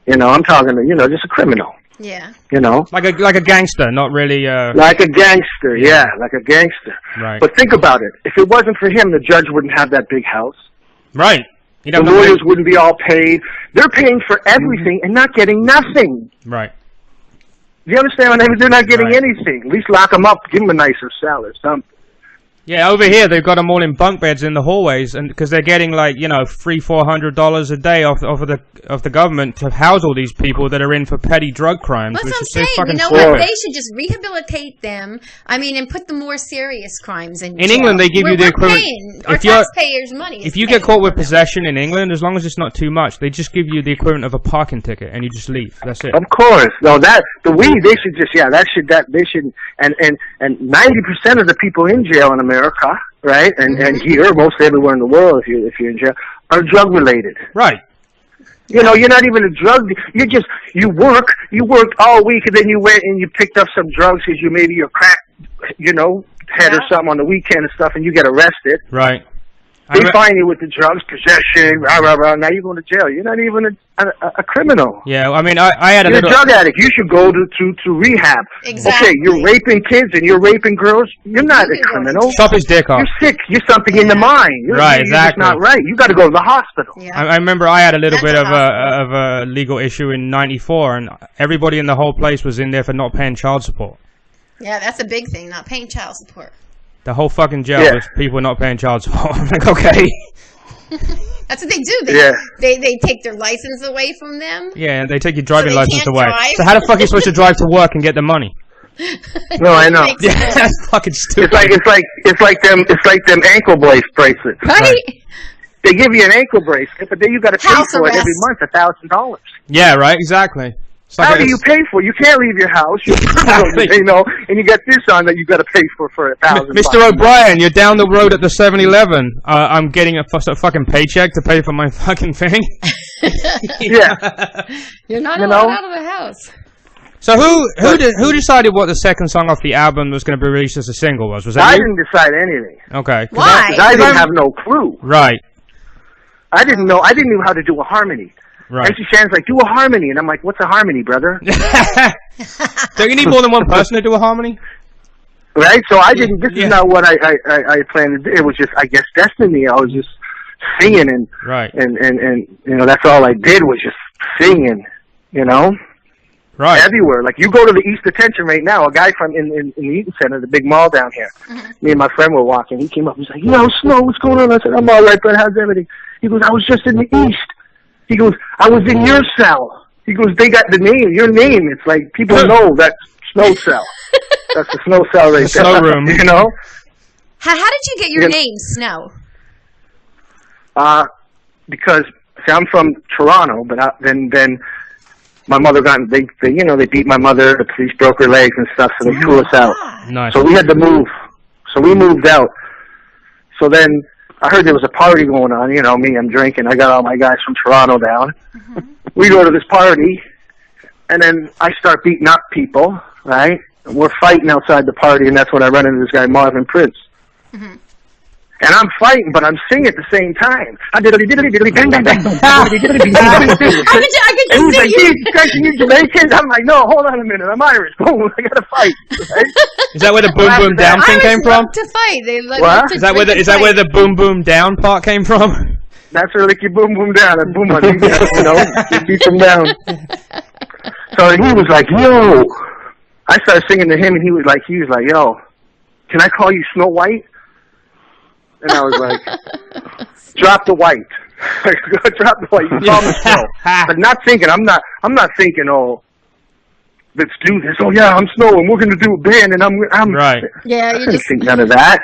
I'm talking just a criminal. Yeah. Like a gangster, not really. Like a gangster, yeah, like a gangster. Right. But think about it. If it wasn't for him, the judge wouldn't have that big house. Right. The lawyers wouldn't be all paid. They're paying for everything and not getting nothing. Right. You understand what I mean? They're not getting anything. At least lock them up, give them a nicer cell or something. Yeah, over here they've got them all in bunk beds in the hallways, and because they're getting $300-400 a day off of the government to house all these people that are in for petty drug crimes. That's which what is I'm fucking saying. stupid. They should just rehabilitate them. And put the more serious crimes in jail. In England, they give you the equivalent. Paying our taxpayers' money. If you get caught with possession in England, as long as it's not too much, they just give you the equivalent of a parking ticket, and you just leave. That's it. Of course, no. The weed they should just they should and 90% of the people in jail in America. Right, and here, mostly everywhere in the world, if you're in jail, are drug related. Right. You're not even a drug. You worked all week, and then you went and you picked up some drugs because you're crack, head or something on the weekend and stuff, and you get arrested. Right. They find you with the drugs, possession, rah, rah, rah. Now you're going to jail. You're not even a criminal. Yeah, I mean, I had You're a drug addict. You should go to rehab. Exactly. Okay, you're raping kids and you're raping girls. You're not a criminal. Chop his dick off. You're sick. You're something in the mind. You're just not right. You got to go to the hospital. Yeah. I remember I had a little bit of a legal issue in '94, and everybody in the whole place was in there for not paying child support. Yeah, that's a big thing, not paying child support. The whole fucking jail was people not paying child support. I'm like, okay. That's what they do. They take their license away from them. Yeah, they take your driving license away. Drive. So how the fuck are you supposed to drive to work and get the money? No, I know. Yeah, that's fucking stupid. It's like them ankle bracelets. Right? They give you an ankle bracelet, but then you got to pay for it every month, $1,000. Yeah, right. Exactly. How do you pay for it? You can't leave your house. You know, and you got this on that you got to pay for $1,000. Mr. O'Brien, you're down the road at the 7-Eleven. I'm getting a fucking paycheck to pay for my fucking thing. Yeah. You're not allowed out of the house. So who decided what the second song off the album was going to be released as a single was? Was that I you? didn't decide anything. Okay. Why? Because I didn't have no clue. Right. I didn't know how to do a harmony. Right. MC Shan's like, do a harmony. And I'm like, what's a harmony, brother? Don't you need more than one person to do a harmony? Right? So I didn't, this is not what I planned to do. It was just, I guess, destiny. I was just singing and, you know, that's all I did was just singing, you know? Right. Everywhere. Like, you go to the East Detention right now, a guy from in the Eaton Center, the big mall down here. Me and my friend were walking. He came up. He's like, yo, Snow, what's going on? I said, I'm all right, but how's everything? He goes, I was just in the East. He goes, I was in your cell. He goes, they got the name, your name. It's like, people know that's Snow Cell. That's the Snow Cell right there. Snow room. You know? How did you get your name, Snow? Because, see, I'm from Toronto, but then my mother they beat my mother, the police broke her legs and stuff, so they threw us out. Nice. So we had to move. So we moved out. So then I heard there was a party going on. You know, me, I'm drinking. I got all my guys from Toronto down. We go to this party, and then I start beating up people, right? And we're fighting outside the party, and that's when I run into this guy, Marvin Prince. And I'm fighting, but I'm singing at the same time. I did bang, bang, bang. I can see you. You Jamaicans? I'm like, no, hold on a minute. I'm Irish. Boom, I got to fight. Right? Is that where the boom boom down thing came from? To fight. They like what? To is that where the boom boom down part came from? That's where they keep boom boom down. And boom, you know, you beat them down. So he was like, yo. I started singing to him, and he was like, yo, can I call you Snow White? And I was like, drop the white. Drop the white. You call me Snow. But not thinking, I'm not thinking, oh, let's do this. Oh yeah, I'm Snow and we're gonna do a band and I'm right. Yeah, I didn't think none of that.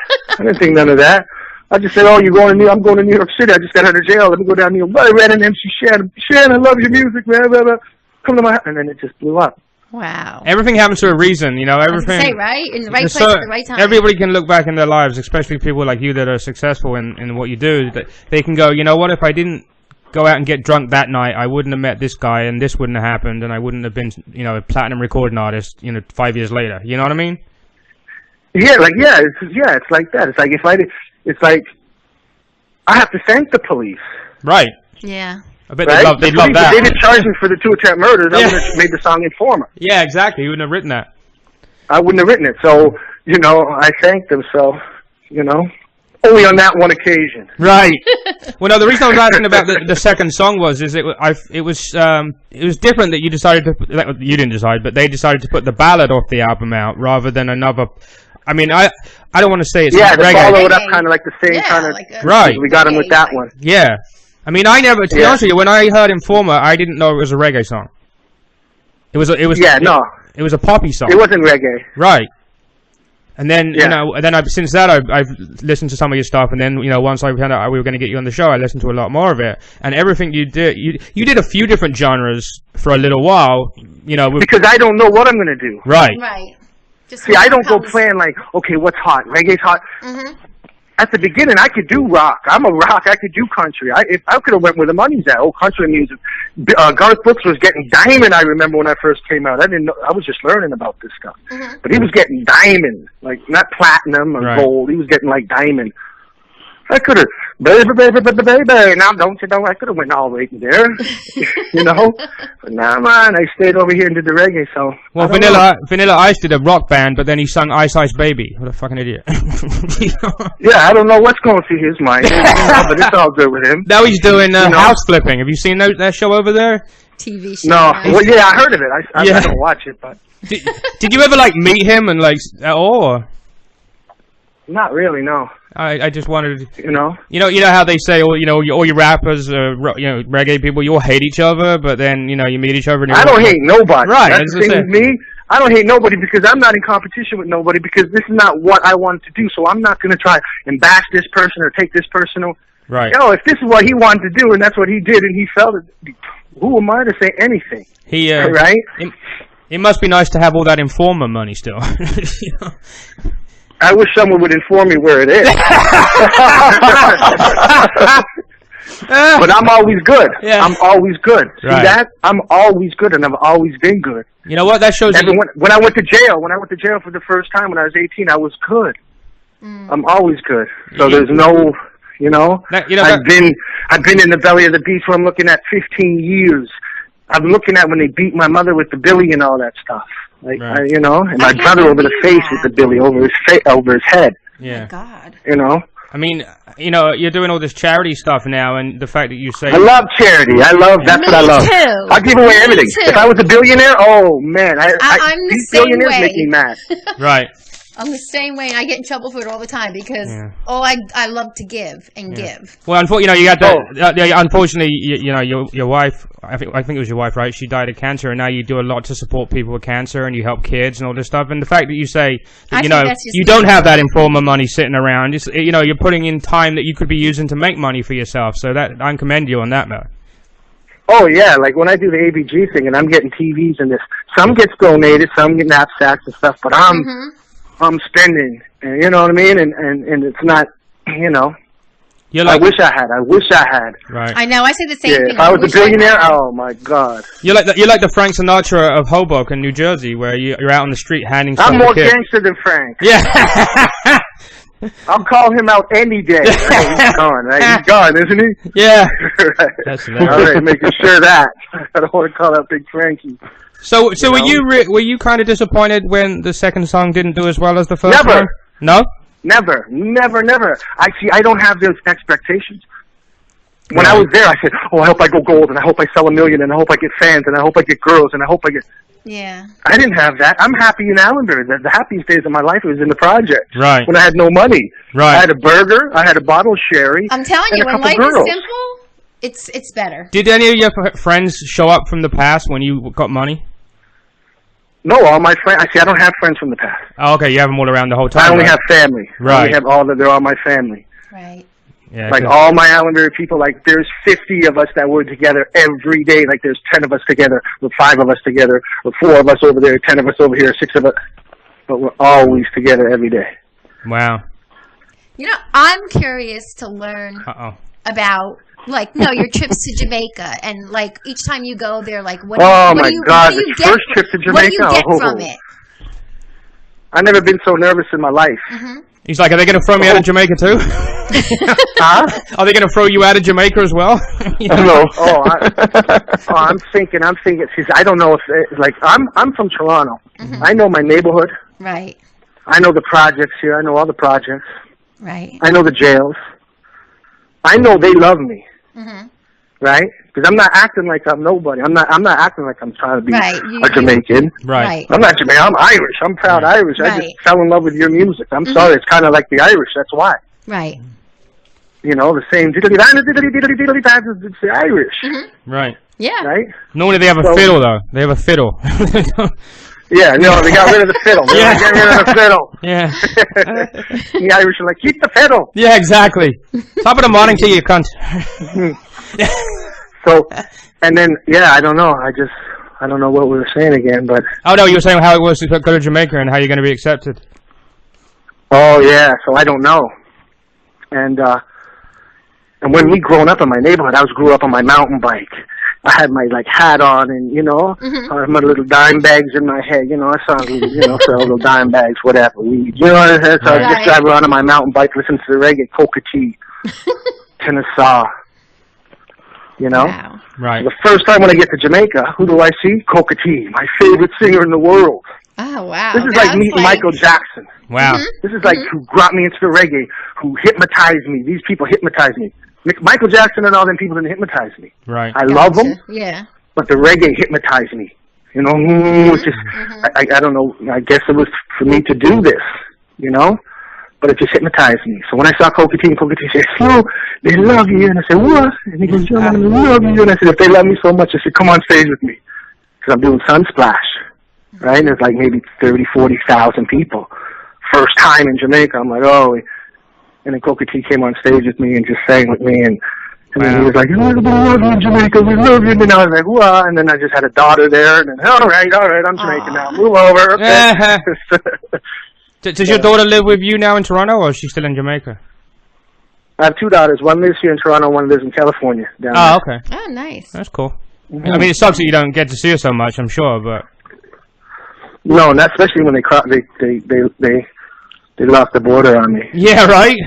I just said, oh, I'm going to New York City. I just got out of jail. Let me go down to New York. I ran into MC Shan. Shan, I love your music, man. Blah, blah. Come to my house. And then it just blew up. Wow. Everything happens to a reason, you know. Everything. Say, right? In the right place at the right time. Everybody can look back in their lives, especially people like you that are successful in what you do. That they can go, you know what? If I didn't go out and get drunk that night, I wouldn't have met this guy, and this wouldn't have happened, and I wouldn't have been, you know, a platinum recording artist, you know, 5 years later. You know what I mean? Yeah, it's like that. It's like I have to thank the police. Right. Yeah. I bet right? they'd love that. They didn't charge me for the 2 attempt murders. I would have made the song Informer. Yeah, exactly. You wouldn't have written that. I wouldn't have written it. So, you know, I thank them. So, you know, only on that one occasion. Right. Well, no, the reason I was asking about the second song was it was different that you decided to, like, you didn't decide, but they decided to put the ballad off the album out rather than another. I mean, I don't want to say it's reggae. Follow it up kind of like the same kind of. Like right. We got him with that one. Yeah. I mean, I never, to be honest with you, when I heard Informer, I didn't know it was a reggae song. It was a poppy song. It wasn't reggae. Right. And then, you know, since that, I've listened to some of your stuff, and then, you know, once I found out we were going to get you on the show, I listened to a lot more of it. And everything you did, you did a few different genres for a little while, you know. Because I don't know what I'm going to do. Right. Right. Just see, I don't go plan like, okay, what's hot? Reggae's hot. Mm-hmm. At the beginning, I could do rock. I'm a rock. I could do country. I could have went where the money's at. Oh, country music. Garth Brooks was getting diamond. I remember when I first came out. I didn't know. I was just learning about this stuff. Mm-hmm. But he was getting diamond, like not platinum or gold. He was getting like diamond. I could have, baby. Now don't you know? I could have went all right there, you know. But nah, man, I stayed over here and did the reggae. So well, Vanilla Ice did a rock band, but then he sung Ice Ice Baby. What a fucking idiot! Yeah, I don't know what's going through his mind, but it's all good with him. Now he's doing house flipping. Have you seen that show over there? TV show. No, well, yeah, I heard of it. I don't watch it, but did you ever like meet him and like at all? Or? Not really, no. I just wanted to, You know? you know how they say, all your rappers, reggae people, you all hate each other, but then, you meet each other. And I don't hate nobody. Right. That's the thing with me. I don't hate nobody because I'm not in competition with nobody because this is not what I wanted to do. So I'm not going to try and bash this person or take this personal. Right. If this is what he wanted to do and that's what he did and he felt it, who am I to say anything? Right? It must be nice to have all that Informer money still. I wish someone would inform me where it is. But I'm always good. Yeah. I'm always good. See Right. that? I'm always good, and I've always been good. You know what? That shows you. When I went to jail for the first time when I was 18, I was good. I'm always good. So there's no, I've been in the belly of the beast where I'm looking at 15 years. I'm looking at when they beat my mother with the billy and all that stuff. Like, Right. and my brother over the face with the billy over his head. Yeah. God. I mean, you're doing all this charity stuff now, and the fact that you say I love charity. That's what I love. Too. I'll give away everything. Too. If I was a billionaire, oh man, I'm the these same billionaires way. make me mad. right. I'm the same way, and I get in trouble for it all the time because I love to give and give. Well, unfortunately, you got that. Unfortunately, your wife. I think it was your wife, right? She died of cancer, and now you do a lot to support people with cancer, and you help kids and all this stuff. And the fact that you say that, you don't have that Informer money sitting around, you're putting in time that you could be using to make money for yourself. So that I commend you on that note. Oh yeah, like when I do the ABG thing, and I'm getting TVs and this. Some gets donated, some get knapsacks and stuff, but I'm spending, and you know what I mean, and it's not, I wish I had. Right. I know. I say the same thing. If I was a billionaire, oh my God. You're like the Frank Sinatra of Hoboken, New Jersey, where you're out on the street handing stuff I'm more to kids. gangster than Frank. Yeah. I'll call him out any day. He's gone, right? He's gone, isn't he? Yeah. Right. That's hilarious. All right, making sure that. I don't want to call out Big Frankie. So were you kind of disappointed when the second song didn't do as well as the first Never. one? No? Never. I don't have those expectations. When I was there, I said, I hope I go gold, and I hope I sell 1 million, and I hope I get fans, and I hope I get girls, and I hope I get... Yeah. I didn't have that. I'm happy in Allenbury. The happiest days of my life was in the project. Right. When I had no money. Right. I had a burger, I had a bottle of sherry. I'm telling you, when life is simple, it's better. Did any of your friends show up from the past when you got money? No, all my friends. I don't have friends from the past. Oh, okay, you have them all around the whole time. I only right? have family. Right. They're all my family. Right. Yeah. Like all my Allenbury people, like there's 50 of us that were together every day. Like there's 10 of us together, or 5 of us together, or 4 of us over there, 10 of us over here, 6 of us. But we're always together every day. Wow. I'm curious to learn about, your trips to Jamaica, and each time you go there, what do you God, what do you the get? first trip to Jamaica. What do you get from it? I've never been so nervous in my life. Mm-hmm. He's like, are they going to throw me out of Jamaica too? Huh? Are they going to throw you out of Jamaica as well? No. I'm thinking. See, I don't know if I'm from Toronto. Mm-hmm. I know my neighborhood. Right. I know the projects here. I know all the projects. Right. I know the jails. I know they love me. Mm-hmm. Right? Because I'm not acting like I'm nobody. I'm not acting like I'm trying to be a Jamaican. Right. I'm not Jamaican. I'm Irish. I'm proud Irish. I just fell in love with your music. I'm sorry. It's kind of like the Irish. That's why. Right. The same it's the Irish. Mm-hmm. Right. Yeah. Right? Normally they have a fiddle, though. They have a fiddle. Yeah, no, they got rid of the fiddle. Yeah. Get rid of the fiddle. Yeah. The Irish are like, keep the fiddle. Yeah, exactly. Top of the morning to you, cunt. So, and then, I don't know. I don't know what we were saying again, but... Oh, no, you were saying how it was to go to Jamaica and how you're going to be accepted. Oh, yeah, so I don't know. And when we grown up in my neighborhood, I grew up on my mountain bike. I had my hat on, and I had my little dime bags in my head. I saw little dime bags, whatever. Weed, So I just drive around on my mountain bike, listen to the reggae, Coca Tea, Kennesaw. Wow. Right. The first time when I get to Jamaica, who do I see? Coca Tea, my favorite singer in the world. Oh wow. This is like meeting Michael Jackson. Wow. This is like who brought me into the reggae, who hypnotized me. These people hypnotized me. Michael Jackson and all them people didn't hypnotise me. Right. I love them. Yeah. But the reggae hypnotized me. It's just, I don't know. I guess it was for me to do this, but it just hypnotized me. So when I saw Coca T, and Coca T said, "Slow, they love you," and I said, "What?" And he goes, "Yo, man, they love you." And I said, "If they love me so much," I said, "Come on stage with me," because I'm doing Sunsplash, right? And there's like maybe 30,000-40,000 people. First time in Jamaica. I'm like, oh. And then Coca T came on stage with me and just sang with me, and then he was like, "Oh, we love you in Jamaica, we love you." And then I was like, "Wow!" And then I just had a daughter there, and then, all right, I'm Jamaican now. Move over. Okay. Does your daughter live with you now in Toronto, or is she still in Jamaica? I have 2 daughters. One lives here in Toronto, one lives in California. Down there. Okay. Oh, nice. That's cool. I mean, it sucks that you don't get to see her so much, I'm sure, but... No, not especially when they lost the border on me. Yeah, right?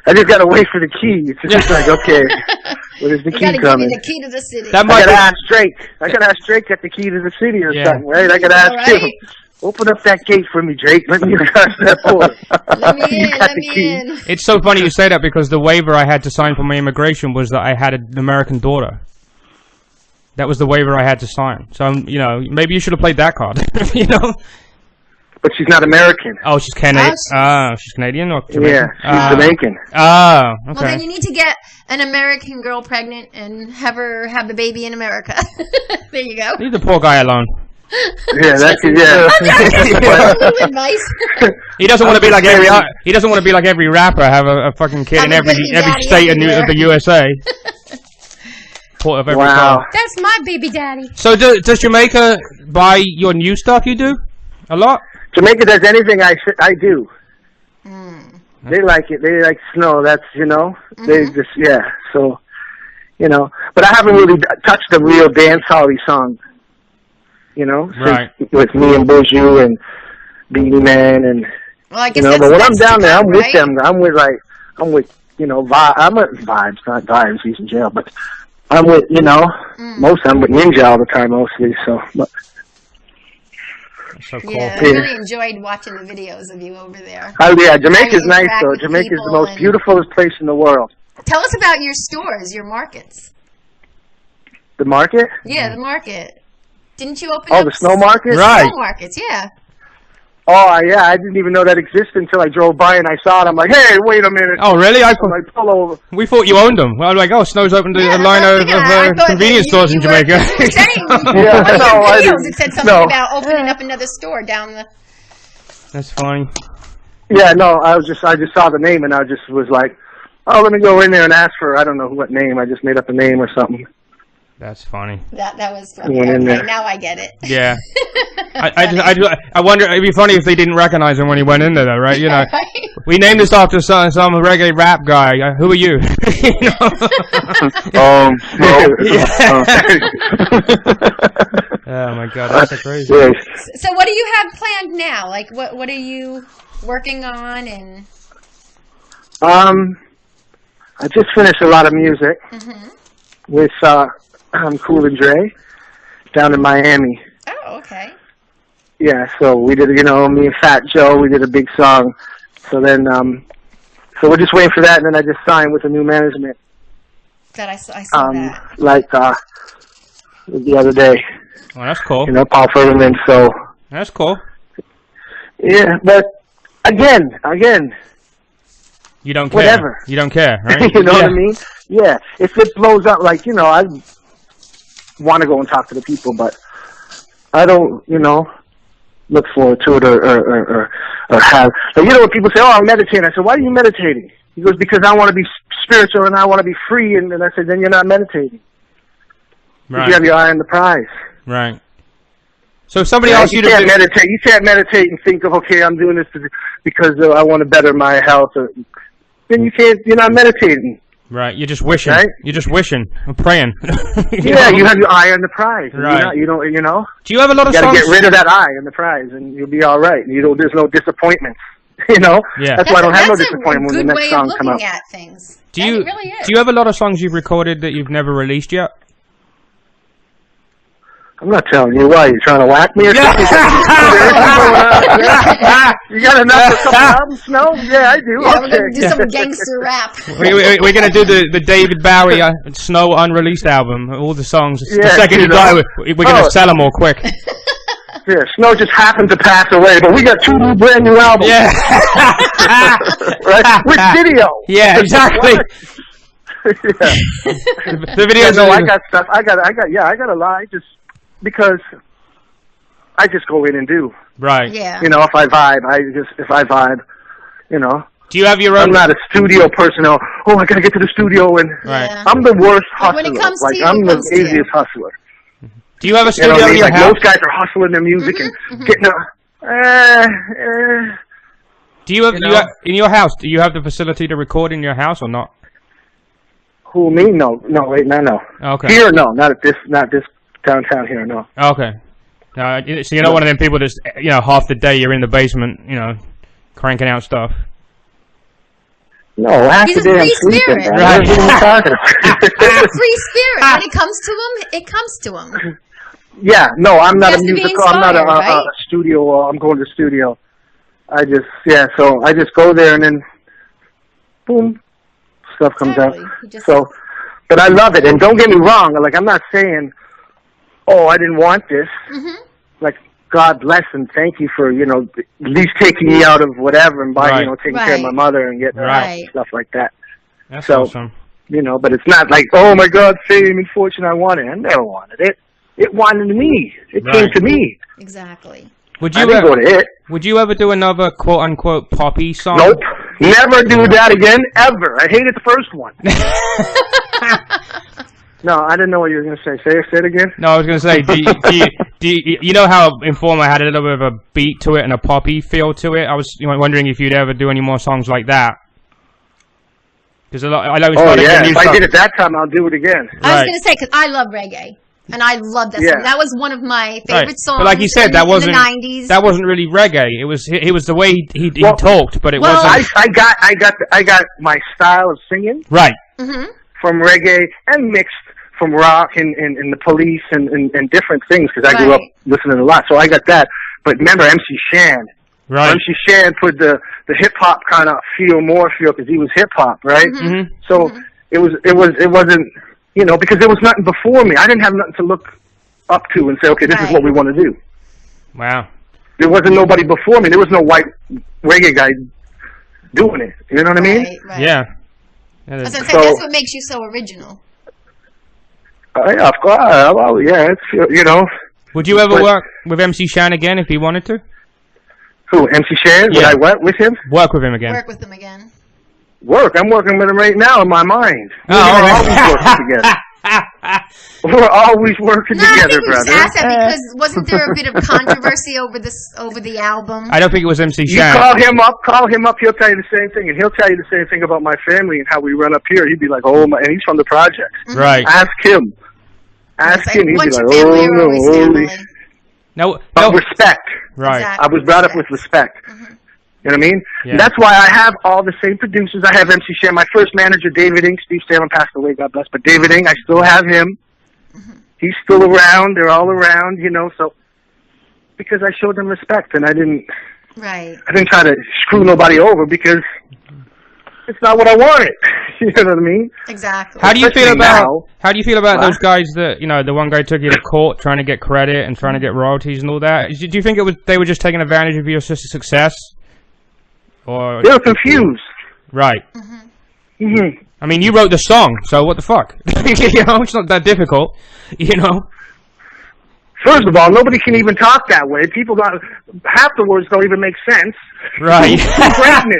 I just gotta wait for the key. It's just like, okay, when is the key coming? You gotta give me the key to the city. I gotta ask Drake. I gotta ask Drake get the key to the city or something, right? I gotta ask him. Open up that gate for me, Drake. Let me cross that border. Let me in. It's so funny you say that, because the waiver I had to sign for my immigration was that I had an American daughter. That was the waiver I had to sign. So, you know, maybe you should have played that card. You know? But she's not American. Oh, she's Canadian. She's Canadian or Jamaican? Yeah, she's Jamaican. Oh, okay. Well, then you need to get an American girl pregnant and have her have the baby in America. There you go. Leave the poor guy alone. Yeah, that's New advice. He doesn't want to be like every. He doesn't want to be like every rapper. Have a fucking kid in every state of the USA. Port of every car. That's my baby daddy. So does Jamaica buy your new stuff? You do a lot. Jamaica does anything I do. They like it. They like snow. That's, you know, they just, so, you know. But I haven't really touched a real dancehall-y song, you know, right? With me and Bourgeois and Beanie Man and, well, I guess you know. But when I'm down there, I'm with right? them. I'm with, you know, I'm with Vibes, not Vibes. He's in jail, but I'm with, you know, I'm with Ninja all the time mostly, so. But, so cool. Yeah, I really enjoyed watching the videos of you over there. Oh yeah, Jamaica's nice though. Jamaica's the most beautiful place in the world. Tell us about your stores, your markets. The market? Yeah, the market. Didn't you open? Oh, the snow market? Right. Snow markets, yeah. Oh yeah, I didn't even know that existed until I drove by and I saw it. I'm like, hey, wait a minute. Oh really? I pull over. We thought you owned them. Well, like, oh, Snow's opened a line of convenience stores in Jamaica. Yeah, I know. It said something about opening up another store down the. That's fine. Yeah, no, I just saw the name and I just was like, oh, let me go in there and ask for, I don't know what name. I just made up a name or something. That's funny. That was funny. Okay, now I get it. Yeah. I wonder, it'd be funny if they didn't recognize him when he went in there, though, right? You know, we named this after some reggae rap guy. Who are you? You know? Oh my God, that's so crazy. So, what do you have planned now? Like, what are you working on? And I just finished a lot of music with Cool and Dre down in Miami. Oh, okay. Yeah, so we did, you know, me and Fat Joe, we did a big song. So then, so we're just waiting for that, and then I just signed with a new management. That I saw that. Like, the other day. Oh, that's cool. You know, Paul Ferdinand, so. That's cool. Yeah, but again. You don't care. Whatever. You don't care, right? You know what I mean? Yeah. If it blows up, like, you know, I want to go and talk to the people, but I don't, you know, look forward to it or have. Like, you know, when people say, oh, I'm meditating. I said, why are you meditating? He goes, because I want to be spiritual and I want to be free. And I said, then you're not meditating. Right. You have your eye on the prize. Right. So if somebody else you can't meditate. You can't meditate and think of, okay, I'm doing this because I want to better my health. Then you can't. You're not meditating. Right. You're just wishing. Right? You're just wishing. I'm praying. Yeah. You have your eye on the prize. Right. You don't. You know. Do you have a lot of songs? You got to get rid of that eye on the prize, and you'll be all right. You know, there's no disappointments. You know. Yeah. That's why I don't have no disappointment when the next song come out. At things. Do you have a lot of songs you've recorded that you've never released yet? I'm not telling you why. You're trying to whack me or something? You got enough for a couple albums? No? Yeah, I do. Yeah, we're going to do some gangster rap. We're going to do the David Bowie Snow unreleased album. All the songs. Yeah, the second you die, we're going to sell them all quick. Yeah, Snow just happened to pass away, but we got 2 brand new albums. Yeah. Right? With video. Yeah, exactly. Yeah. The video. Yeah, no, I got stuff. I gotta lie, just because I just go in and do. Right. Yeah. You know, if I vibe, you know. Do you have your own? I'm not a studio person. Oh, I gotta get to the studio, and Right. I'm the worst hustler. When it comes to you, I'm it the comes to you. easiest hustler. Do you have a You studio know what I in mean? your Like house? those guys are hustling their music and getting Do you have, you know? in your house? Do you have the facility to record in your house or not? Who, me? No, wait, no. Okay. Here, no, not this downtown here, no. Okay. So you're not one of them people that's, you know, half the day you're in the basement, you know, cranking out stuff. No, half He's the a day I'm free sleeping. spirit. Man. Right. What are you talking about? He's a free spirit. When it comes to him, it comes to him. Yeah, no, I'm not Has a to be musical. I'm not inspired, right? a studio. I'm going to the studio. So I just go there and then, boom, stuff comes Exactly. out. You just- So, but I love it. And don't get me wrong. Like, I'm not saying, oh, I didn't want this. Like, God bless and thank you for, you know, at least taking me out of whatever and buying, Right. you know, taking care of my mother and getting her out and Right. stuff like that. That's So, awesome. You know, but it's not like, oh my God, fame and fortune, I wanted. I never wanted it. It wanted me. It came Right. to me. Exactly. Would I you didn't go to it. Would you ever do another quote unquote poppy song? Nope. Never do that again, ever. I hated the first one. No, I didn't know what you were going to say. Say it again. No, I was going to say, you know how Informer had a little bit of a beat to it and a poppy feel to it? I was wondering if you'd ever do any more songs like that. Because I know it's Oh, not yeah. a new If I song. did it that time, I'll do it again. I was Right. going to say, because I love reggae. And I love that Yeah. song. That was one of my favorite Right. songs But like you said, in, that in wasn't the 90s. that wasn't really reggae. It was the way he Well, talked, but it well, wasn't I got my style of singing right. from reggae and mixed from rock and the Police and different things because I grew up Right. listening a lot. So I got that. But remember MC Shan. Right. MC Shan put the hip hop kind of feel because he was hip hop, right? Mm-hmm. So it wasn't, you know, because there was nothing before me. I didn't have nothing to look up to and say, okay, this is Right. what we want to do. Wow. There wasn't nobody before me. There was no white reggae guy doing it. You know what I mean? Right. Yeah. I was gonna say, So- that's what makes you so original. Yeah, of course. Well, yeah, it's, you know. Would you ever But- work with MC Shan again if he wanted to? Who, MC Shan? Yeah. Would I what with him? Work with him again. Work with them again. Work. I'm working with him right now in my mind. Oh, We're okay. always working together. We're always working No, I together, think we just brother. asked that because wasn't there a bit of controversy over the album? I don't think it was MC You Shan. call him up, he'll tell you the same thing, and he'll tell you the same thing about my family and how we run up here. He'd be like, oh, my, and he's from the projects. Right. Ask him. Ask It's him. like, He'd be once like, your family, oh, you're no, always holy. family. No. Respect. Right. Exactly. I was brought up with respect. You know what I mean? Yeah. That's why I have all the same producers. I have MC Shan. My first manager, David Ing. Steve Salem passed away, God bless. But David Ing, I still have him. He's still around. They're all around, you know. So because I showed them respect, and I didn't try to screw nobody over because it's not what I wanted. You know what I mean? Exactly. How do you feel Especially about now. What? Those guys that, you know, the one guy took you to court trying to get credit and trying to get royalties and all that? Do you think they were just taking advantage of your sister's success? Or They were confused. right. Mm-hmm. I mean, you wrote the song, so what the fuck? You know, it's not that difficult. You know. First of all, nobody can even talk that way. People half the words don't even make sense. Right. Who's writing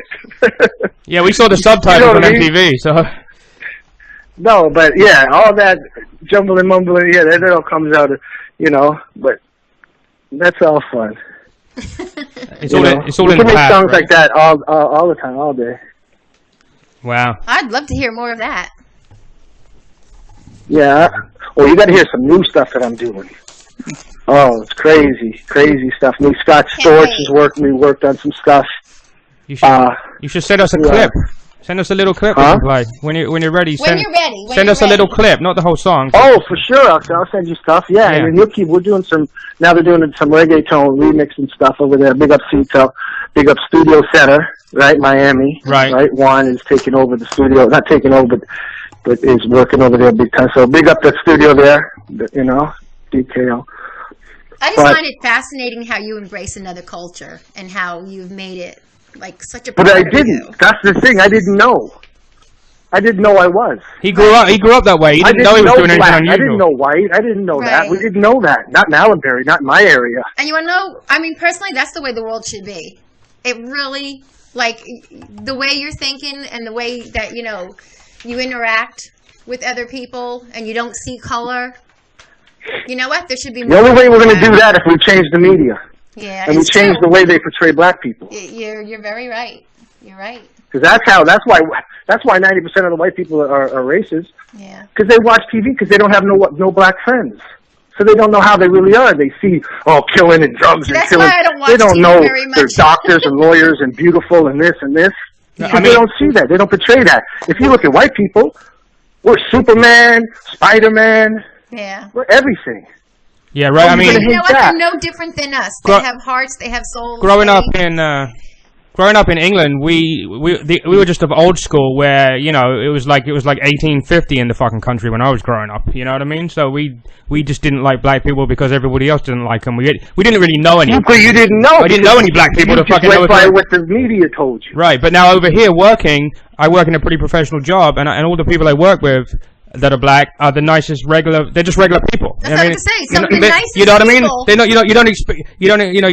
it? Yeah, we saw the subtitles You know on what I mean? MTV, so. No, but yeah, all that jumbling, mumbling, yeah, that all comes out of, you know, but that's all fun. It's all we in can the make past, songs right? like that all the time, all day. Wow. I'd love to hear more of that. Yeah. Well, you got to hear some new stuff that I'm doing. Oh, it's crazy stuff. New Scott Storch is working. We worked on some stuff. You should send us a clip. Send us a little clip we can play. When you're ready, send us a little clip, not the whole song. Oh, for sure. I'll send you stuff. Yeah, Yeah. and then we're doing now they're doing some reggaeton remixing stuff over there. Big up Cito. Big up Studio Center, right? Miami. Right. Juan is taking over the studio. Not taking over, but is working over there big time. So big up that studio there, you know, detail. I just find it fascinating how you embrace another culture and how you've made it like such a. But I didn't. That's the thing. I didn't know. I didn't know I was. He grew up that way. He didn't know he was doing anything unusual. I didn't know white. I didn't know that. We didn't know that. Not in Allenbury. Not in my area. And you want to know? I mean, personally, that's the way the world should be. It really, like, the way you're thinking and the way that, you know, you interact with other people and you don't see color. You know what? There should be more. The only way we're going to do that if we change the media. Yeah, and we change the way they portray black people. You're very right. You're right. Because that's why 90% of the white people are racist. Yeah. Because they watch TV because they don't have no black friends. So they don't know how they really are. They see, killing and drugs and killing. Why I don't watch they don't TV know very much. they're doctors and lawyers and beautiful and this and this. Because they don't see that. They don't portray that. If you look at white people, we're Superman, Spider-Man. Yeah. We're everything. Yeah, right. I mean, you know what? They're no different than us. They have hearts. They have souls. Growing up in England, we were just of old school, where it was like 1850 in the fucking country when I was growing up. You know what I mean? So we just didn't like black people because everybody else didn't like them. We didn't really know any. You didn't know. I didn't know any black people. You just went by what the media told you. Right, but now over here I work in a pretty professional job, and all the people I work with that are black are the nicest they're just regular people. That's what I was going to say. Some of the nicest you know what I mean? people. They you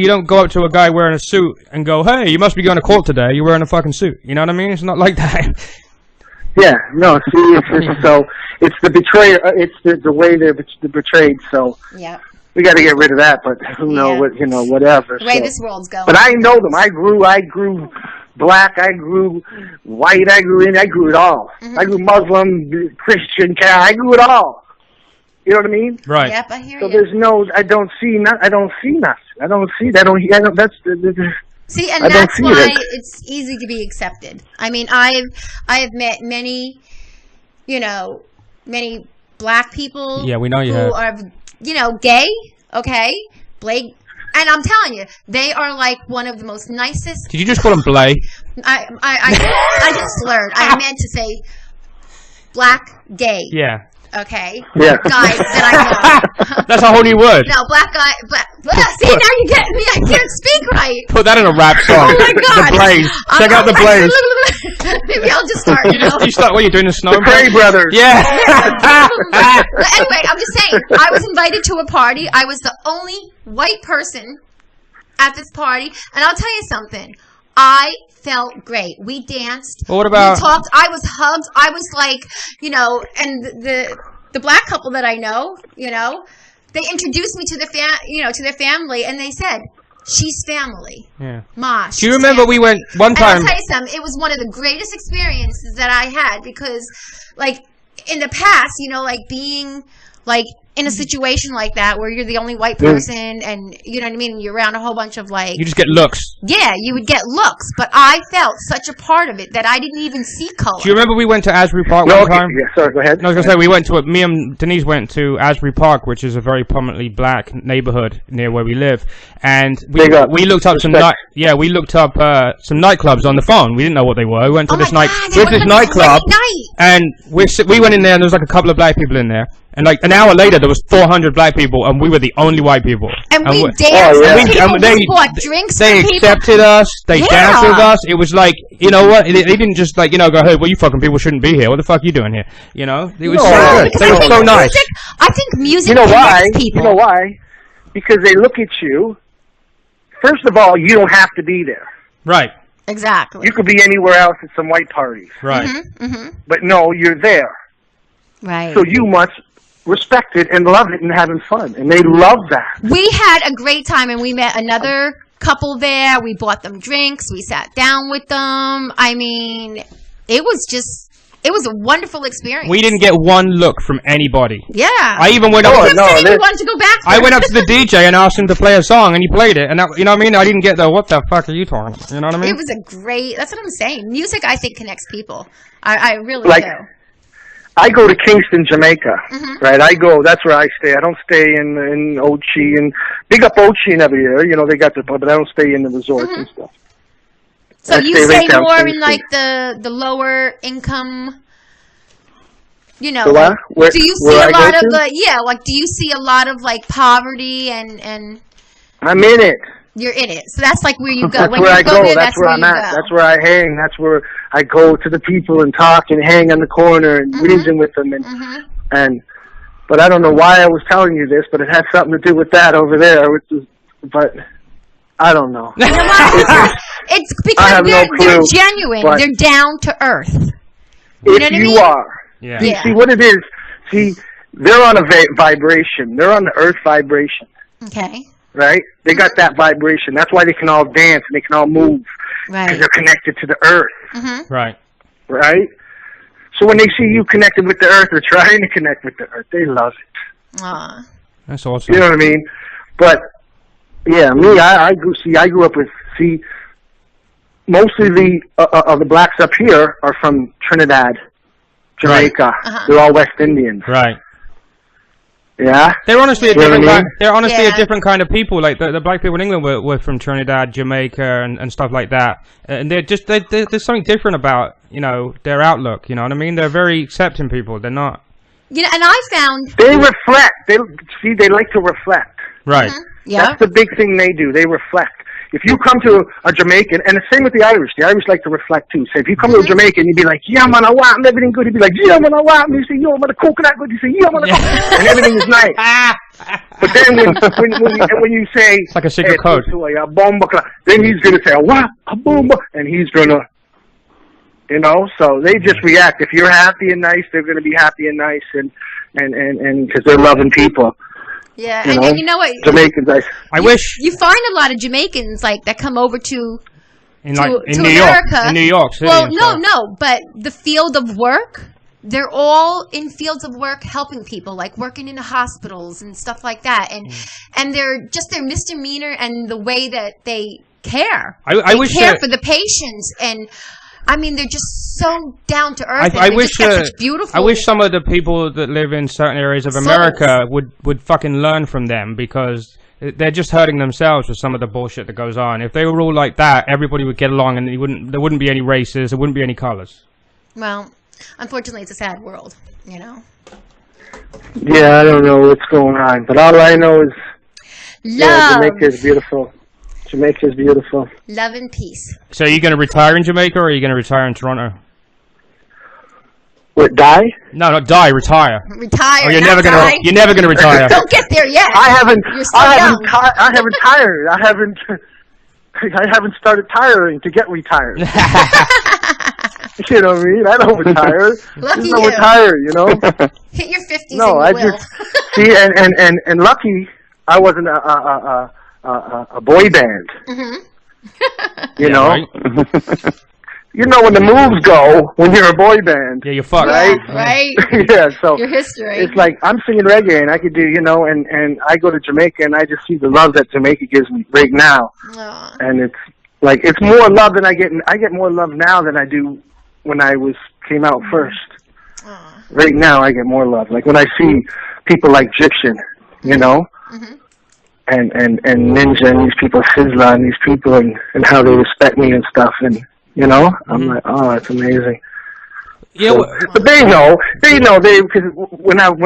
don't go up to a guy wearing a suit and go, "Hey, you must be going to court today. You're wearing a fucking suit." You know what I mean? It's not like that. Yeah, no. See, it's the betrayer. It's the way they're betrayed. So yeah, we got to get rid of that. But whatever. The way this world's going. But I know them. I grew black, I grew white, I grew it all. Mm-hmm. I grew Muslim, Christian, I grew it all. You know what I mean? Right. Yep, I hear you. So I don't see nothing. I don't see that. That's see, and that's why it's easy to be accepted. I mean, I have met many black people. Yeah, we know you who are, gay. Okay, Blake. And I'm telling you, they are like one of the most nicest. Did you just call them Blay? I just slurred. I meant to say black gay. Yeah. Okay. Yeah. Guys that I know. That's a whole new word. No, black guy. See, now you get me. I can't speak right. Put that in a rap song. Oh my God. The Blaze. Check out the Blaze. Maybe I'll just start. You start. What are you doing? The snow? The Cray Brothers. Yeah. But anyway, I'm just saying. I was invited to a party. I was the only white person at this party, and I'll tell you something. I felt great. We danced. Well, what about? We talked. I was hugged. I was like, and the black couple that I know, they introduced me to their family, and they said, "She's family." Yeah. Ma. Do you remember we went one time? And I'll tell you something. It was one of the greatest experiences that I had because, like, in the past, being like in a situation like that where you're the only white person and you know what I mean, you're around a whole bunch of like, you just get looks. Yeah, you would get looks, but I felt such a part of it that I didn't even see color. Do you remember we went to Asbury Park one time? Yeah, sorry, go ahead. No, I was gonna say me and Denise went to Asbury Park, which is a very prominently black neighborhood near where we live, and we looked up some nightclubs on the phone. We didn't know what they were. We went to this nightclub, and we went in there, and there was like a couple of black people in there. And like an hour later, there was 400 black people, and we were the only white people. And we danced. We bought drinks. They accepted us. They danced with us. It was like, you know what? They didn't just like, go, hey, well, you fucking people shouldn't be here. What the fuck are you doing here? It was so good. They were so nice. I think music. You know why? You know why? Because they look at you. First of all, you don't have to be there. Right. Exactly. You could be anywhere else at some white parties. Right. But no, you're there. Right. So you must respect it and love it and having fun, and they love that. We had a great time, and we met another couple there. We bought them drinks. We sat down with them. I mean, it was a wonderful experience. We didn't get one look from anybody. Yeah. I even went up. We wanted to go back there. I went up to the DJ and asked him to play a song, and he played it. And that, you know what I mean? I didn't get the what the fuck are you talking about? You know what I mean? It was that's what I'm saying. Music, I think, connects people. I really do. I go to Kingston, Jamaica, right? That's where I stay. I don't stay in Ochi, and big up Ochi and everywhere. They got but I don't stay in the resorts and stuff. So you stay more in like the lower income You know, So like, what? do you see a lot of do you see a lot of like poverty and I'm in it. you're in it. So that's like where you go. That's When where you I go go. there, That's where I'm you at. go. That's where I hang. That's where I go to the people and talk and hang on the corner and reason with them and. But I don't know why I was telling you this, but it has something to do with that over there. But I don't know. You know what? It's because they're genuine. They're down to earth. You know what I mean? Are. Yeah. See what it is. See, they're on a vibration. They're on the earth vibration. Okay. Right? They got that vibration. That's why they can all dance and they can all move. Right. Because they're connected to the earth. Right. Right? So when they see you connected with the earth or trying to connect with the earth, they love it. Aw. That's awesome. You know what I mean? But yeah, me, I grew up with most of the blacks up here are from Trinidad, Jamaica. They're all West Indians. Right. Yeah. They're honestly a different kind. They're honestly Yeah. a different kind of people. Like the black people in England were from Trinidad, Jamaica, and stuff like that. And they're just there's something different about their outlook. You know what I mean? They're very accepting people. They're not. You know, and I found They reflect. They like to reflect. Right. yeah. That's the big thing they do. They reflect. If you come to a Jamaican, and the same with the Irish like to reflect too. So if you come to a Jamaican, you'd be like, yeah, man, I want everything good. He'd be like, yeah, man, I want. You say, yo, man, the coconut good. You say, yeah, man, and everything is nice. But then when you say, it's like a secret code. Then he's gonna say, what, a bomba, and he's gonna, So they just react. If you're happy and nice, they're gonna be happy and nice, and because they're loving people. Yeah, and you know what? Jamaicans, I wish You find a lot of Jamaicans that come over to in New America. York, in New York City. Well, no, but the field of work, they're all in fields of work helping people, like working in the hospitals and stuff like that, and their misdemeanor and the way that they care. I wish care for the patients, and I mean they're just so down to earth. I wish such beautiful. I wish some of the people that live in certain areas of America would fucking learn from them, because they're just hurting themselves with some of the bullshit that goes on. If they were all like that, everybody would get along, and there wouldn't be any races, there wouldn't be any colors. Well, unfortunately, it's a sad world, Yeah, I don't know what's going on, but all I know is Jamaica is beautiful. Jamaica is beautiful. Love and peace. So are you going to retire in Jamaica, or are you going to retire in Toronto? What, die? No, not die. Retire. Retire. Or you're never going to. You're never going to retire. Don't get there yet. I haven't. You're so I young. haven't tired. I haven't started tiring to get retired. You know what I mean? I don't retire. Lucky There's no you. retire. Hit your 50s. No, and I you will. just see, and lucky I wasn't a boy band. You know. Right? When the moves go when you're a boy band. Yeah, you're fucked. Right? Right. Yeah, so Your history. it's like I'm singing reggae and I could do, and I go to Jamaica and I just see the love that Jamaica gives me right now. Aw. And it's like it's more love than I get more love now than I do when I came out first. Aw. Right now I get more love. Like when I see people like Egyptian, and Ninja and these people, Sizzla and these people and how they respect me and stuff, and I'm like, oh, it's amazing. Yeah, So, but they know, because when I was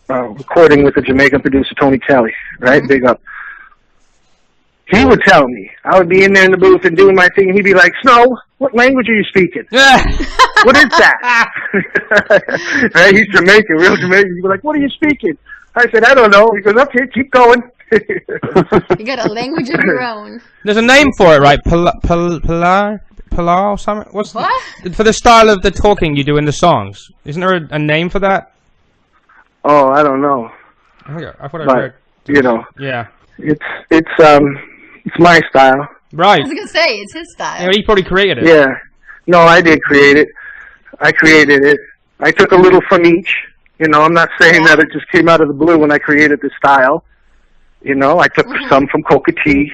recording with the Jamaican producer Tony Kelly, right, big up. He would tell me, I would be in there in the booth and doing my thing, and he'd be like, Snow, what language are you speaking? What is that? Right, he's Jamaican, real Jamaican. He'd be like, what are you speaking? I said, I don't know. He goes, okay, keep going. You got a language of your own. There's a name for it, right? Pilar or something? What's What? for the style of the talking you do in the songs? Isn't there a name for that? Oh, I don't know. I thought I But, read. Yeah. it's my style. Right. I was gonna say it's his style. Yeah, he probably created it. Yeah. No, I did create it. I created it. I took a little from each. I'm not saying that it just came out of the blue when I created the style. I took some from Coca T,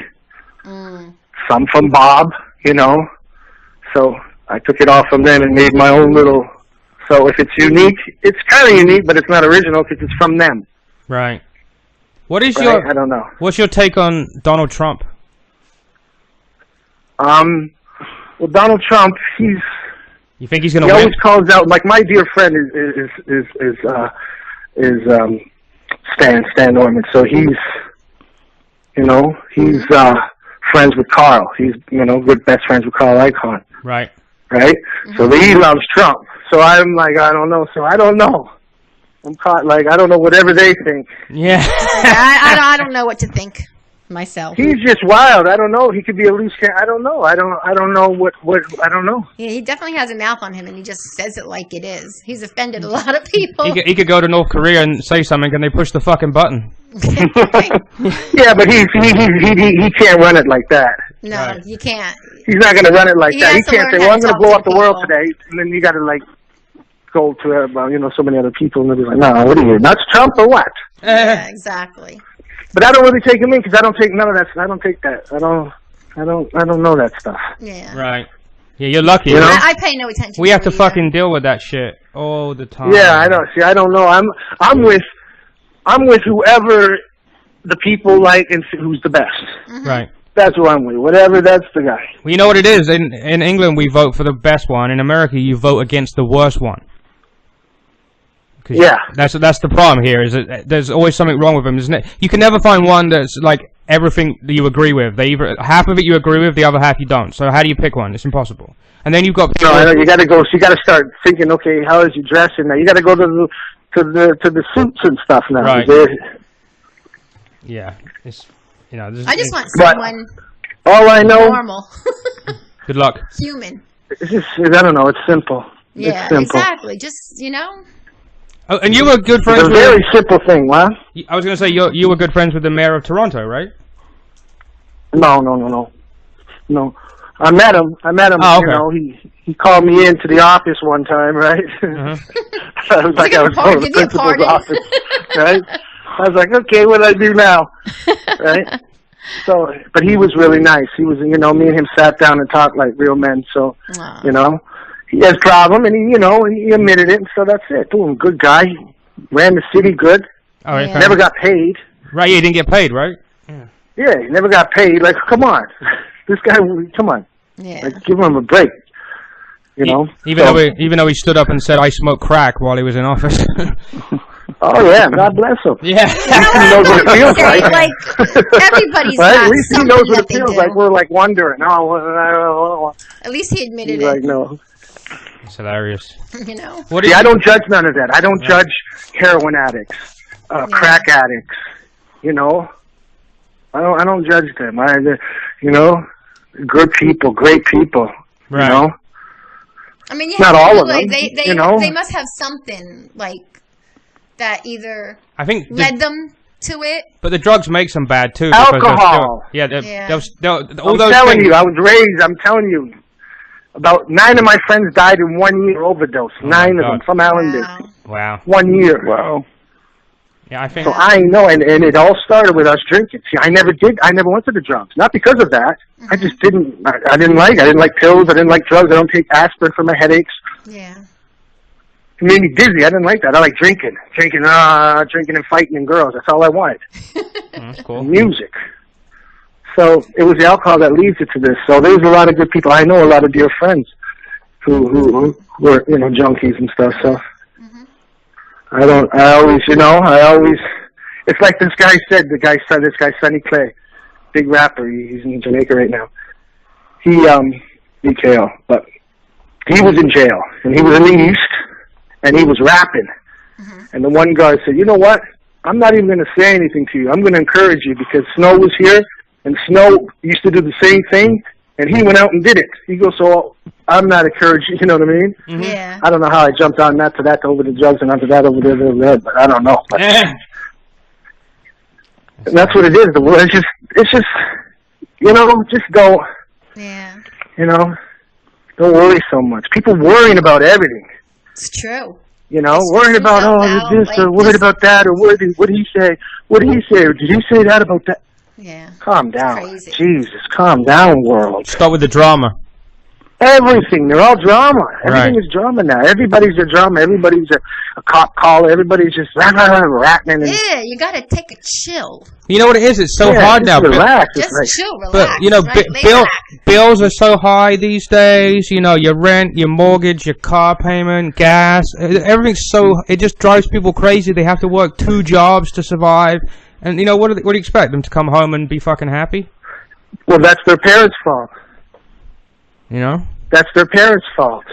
some from Bob, So I took it all from them and made my own little. So if it's unique, it's kind of unique, but it's not original because it's from them. Right. What is Right? I don't know. What's your take on Donald Trump? Well, Donald Trump, he's You think he's gonna He win? always calls out, like my dear friend is Stan Norman. So he's friends with Carl. He's good best friends with Carl Icahn. Right. Right. So he loves Trump. So I'm like, I don't know. So I don't know. I'm caught. Like I don't know whatever they think. Yeah. I don't know what to think myself. He's just wild. I don't know. He could be a loose cannon. I don't know. I don't know what I don't know. Yeah, he definitely has a mouth on him, and he just says it like it is. He's offended a lot of people. He could go to North Korea and say something, and they push the fucking button. Yeah, but he can't run it like that. No, Right. you can't. He's not going to run it like that. He has to can't learn say, how "Well, I'm to going to talk blow to up the world people. today," and then you got to like go to so many other people, and they'll be like, "No, what are you nuts, Trump, or what?" Yeah, exactly. But I don't really take him in because I don't take none of that. I don't take that. I don't know that stuff. Yeah. Right. Yeah, you're lucky. You know? I pay no attention. We have to it either. fucking deal with that shit all the time. Yeah, I know. See, I don't know. I'm with whoever the people like and who's the best. Right. That's who I'm with. Whatever, that's the guy. Well, you know what it is? In England, we vote for the best one. In America, you vote against the worst one. Yeah. That's the problem here. Is that there's always something wrong with them, isn't it? You can never find one that's like everything that you agree with. They either half of it you agree with, the other half you don't. So how do you pick one? It's impossible. And then you've got No, I know. You got to go. So you got to start thinking. Okay, how is he dressing now? You got to go to the suits and stuff now. Right. Yeah. It's I just want someone all I know. normal, good luck. human. It's just I don't know. It's simple. Yeah, it's simple. exactly. Just Oh, and you were good friends It's a with. very simple thing, huh? I was going to say you were good friends with the mayor of Toronto, right? No. I met him. Oh, okay. He called me into the office one time, right? Uh-huh. I was like, I was going to the principal's office, right? I was like, okay, what do I do now, right? So, but he was really nice. He was, me and him sat down and talked like real men. So, he has a problem, and he admitted it. And so that's it. Boom, good guy. Ran the city good. All right. Yeah. Never got paid. Right, you didn't get paid, right? Yeah, he never got paid. Like, come on, this guy. Come on. yeah. Like, give him a break. Even though he stood up and said I smoked crack while he was in office. Oh yeah, God bless him. Yeah. He knows what it feels like. Like everybody's Right? got At least he something knows what that it they feels do. like. We're like wondering. Oh, At least he admitted he's it. like, no. It's hilarious. What I don't judge none of that. I don't judge heroin addicts, crack addicts. I don't judge them. Good people, great people. Right. I mean, Not all of them. They must have something like that either I think led them to it. But the drugs makes them bad too. because Alcohol. All I'm those telling things. you, I was raised. I'm telling you. About 9 of my friends died in 1 year overdose. Oh 9 of them from Allenbury. Wow. 1 year. Wow. Yeah, I think. So I know, and it all started with us drinking. See, I never went to the drugs. Not because of that. I just didn't. I didn't like pills. I didn't like drugs. I don't take aspirin for my headaches. Yeah. It made me dizzy. I didn't like that. I like drinking and fighting and girls. That's all I wanted. That's cool. Music. So it was the alcohol that leads you to this. So there's a lot of good people. I know a lot of dear friends who were junkies and stuff. So I always. It's like this guy said. This guy Sonny Clay, big rapper. He's in Jamaica right now. He BKO, but he was in jail and he was in the East and he was rapping. And the one guy said, "You know what? I'm not even going to say anything to you. I'm going to encourage you because Snow was here." And Snow used to do the same thing, and he went out and did it. He goes, so I'm not encouraging, you know what I mean? Yeah. I don't know how I jumped on that to that to over the drugs and onto that over there, but I don't know. But that's what it is. The world, it's just, just don't, don't worry so much. People worrying about everything. It's true. Worried about, this, or worried about that, or what did he say? What did he say? Or did he say that about that? Yeah. Calm down. Crazy. Jesus, calm down, world. Start with the drama. Everything. They're all drama. Everything Right. is drama now. Everybody's a drama. Everybody's a cop caller. Everybody's just ratting. Yeah, you gotta take a chill. You know what it is? It's so hard now. Relax. Just It's chill, relax. But, you know, right? Lay bill, back. bills are so high these days. You know, your rent, your mortgage, your car payment, gas. Everything's so... It just drives people crazy. They have to work 2 jobs to survive. And, you know, what do you expect? Them to come home and be fucking happy? well, that's their parents' fault. You know? That's their parents' fault.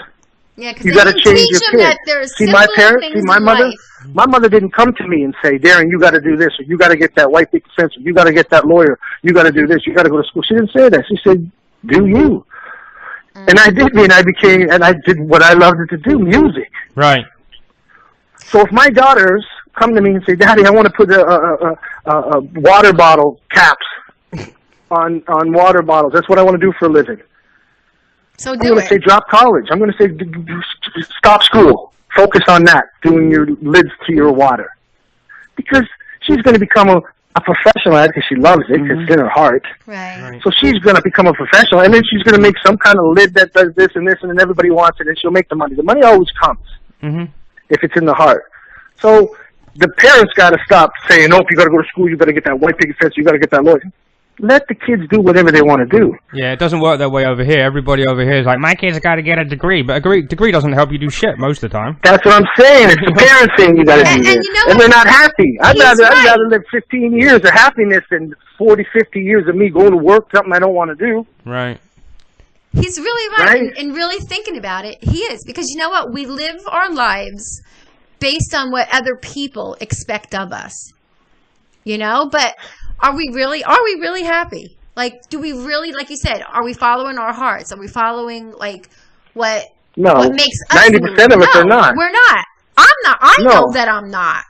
Yeah, because You got to change your them kid. that there's See, my parents, things see, my in mother, life. my mother didn't come to me and say, Darrin, you got to do this, or you got to get that white picket fence, or you got to get that lawyer, you got to do this, you got to go to school. She didn't say that. She said, do you. And I did, and I did what I loved to do, music. Right. So if my daughters come to me and say, Daddy, I want to put a water bottle caps on water bottles. That's what I want to do for a living. So I'm do going to say it. drop college. I'm going to say stop school. Focus on that, doing your lids to your water. Because she's going to become a professional at it because she loves it. It's in her heart. Right. So she's going to become a professional, and then she's going to make some kind of lid that does this, and then everybody wants it, and she'll make the money. The money always comes if it's in the heart. So the parents got to stop saying, nope, you got to go to school, you got to get that white picket fence, you got to get that lawyer. Let the kids do whatever they want to do. Yeah, it doesn't work that way over here. Everybody over here is like, my kid's got to get a degree. But a degree doesn't help you do shit most of the time. That's what I'm saying. It's the parent thing you got to do. And this. you know And what? they're not happy. I'd He's rather right. live 15 years of happiness than 40, 50 years of me going to work, something I don't want to do. Right. He's really right, Right? and really thinking about it. He is, because you know what? We live our lives based on what other people expect of us. You know, but are we really happy? Like, do we really, like you said, are we following our hearts? Are we following like what makes us 90% of us no, are not. We're not. I'm not. I No. know that I'm not.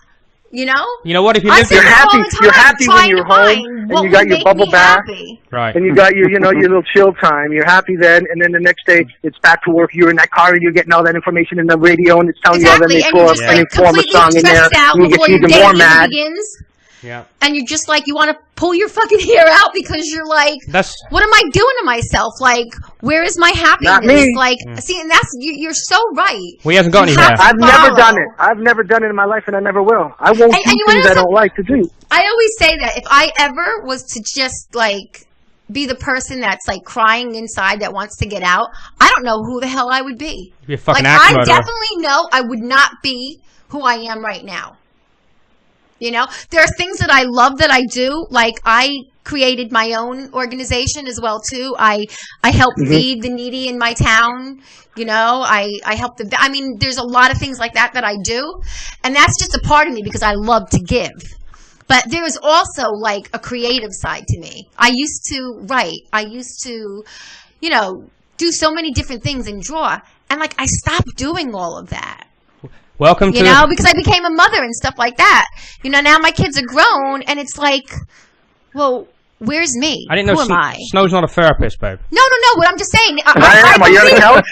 You know? You know what? If you I live sit You're there all happy. the time You're happy when trying you're to home find and what you got would your make bubble me bath. happy. Right. And you got your, your little chill time. You're happy then, and then the next day it's back to work. You're in that car and you're getting all that information in the radio, and it's telling Exactly, you and all you're that just and like inform a completely song in there. stressed out And you before get your even day more even mad. begins. Yeah. And you're just like, you want to pull your fucking hair out because you're like, That's what am I doing to myself? Like, where is my happiness? Not me. Like, see, and that's, you're so right. well, he hasn't got any You hair. have to I've never follow. done it. I've never done it in my life, and I never will. I won't And do you wanna things know I don't like to do. I always say that if I ever was to just like be the person that's like crying inside that wants to get out, I don't know who the hell I would be. Be a fucking Like, axe I murderer. definitely know I would not be who I am right now. You know, there are things that I love that I do. Like, I created my own organization as well too. I help feed the needy in my town. You know, I help the. I mean, there's a lot of things like that I do, and that's just a part of me because I love to give. But there is also like a creative side to me. I used to write. I used to, you know, do so many different things and draw, and like I stopped doing all of that. Welcome to You know, because I became a mother and stuff like that. You know, now my kids are grown, and it's like, well, where's me? I didn't know Who am I? Snow's not a therapist, babe. No, what I'm just saying. I am. Are you on the couch?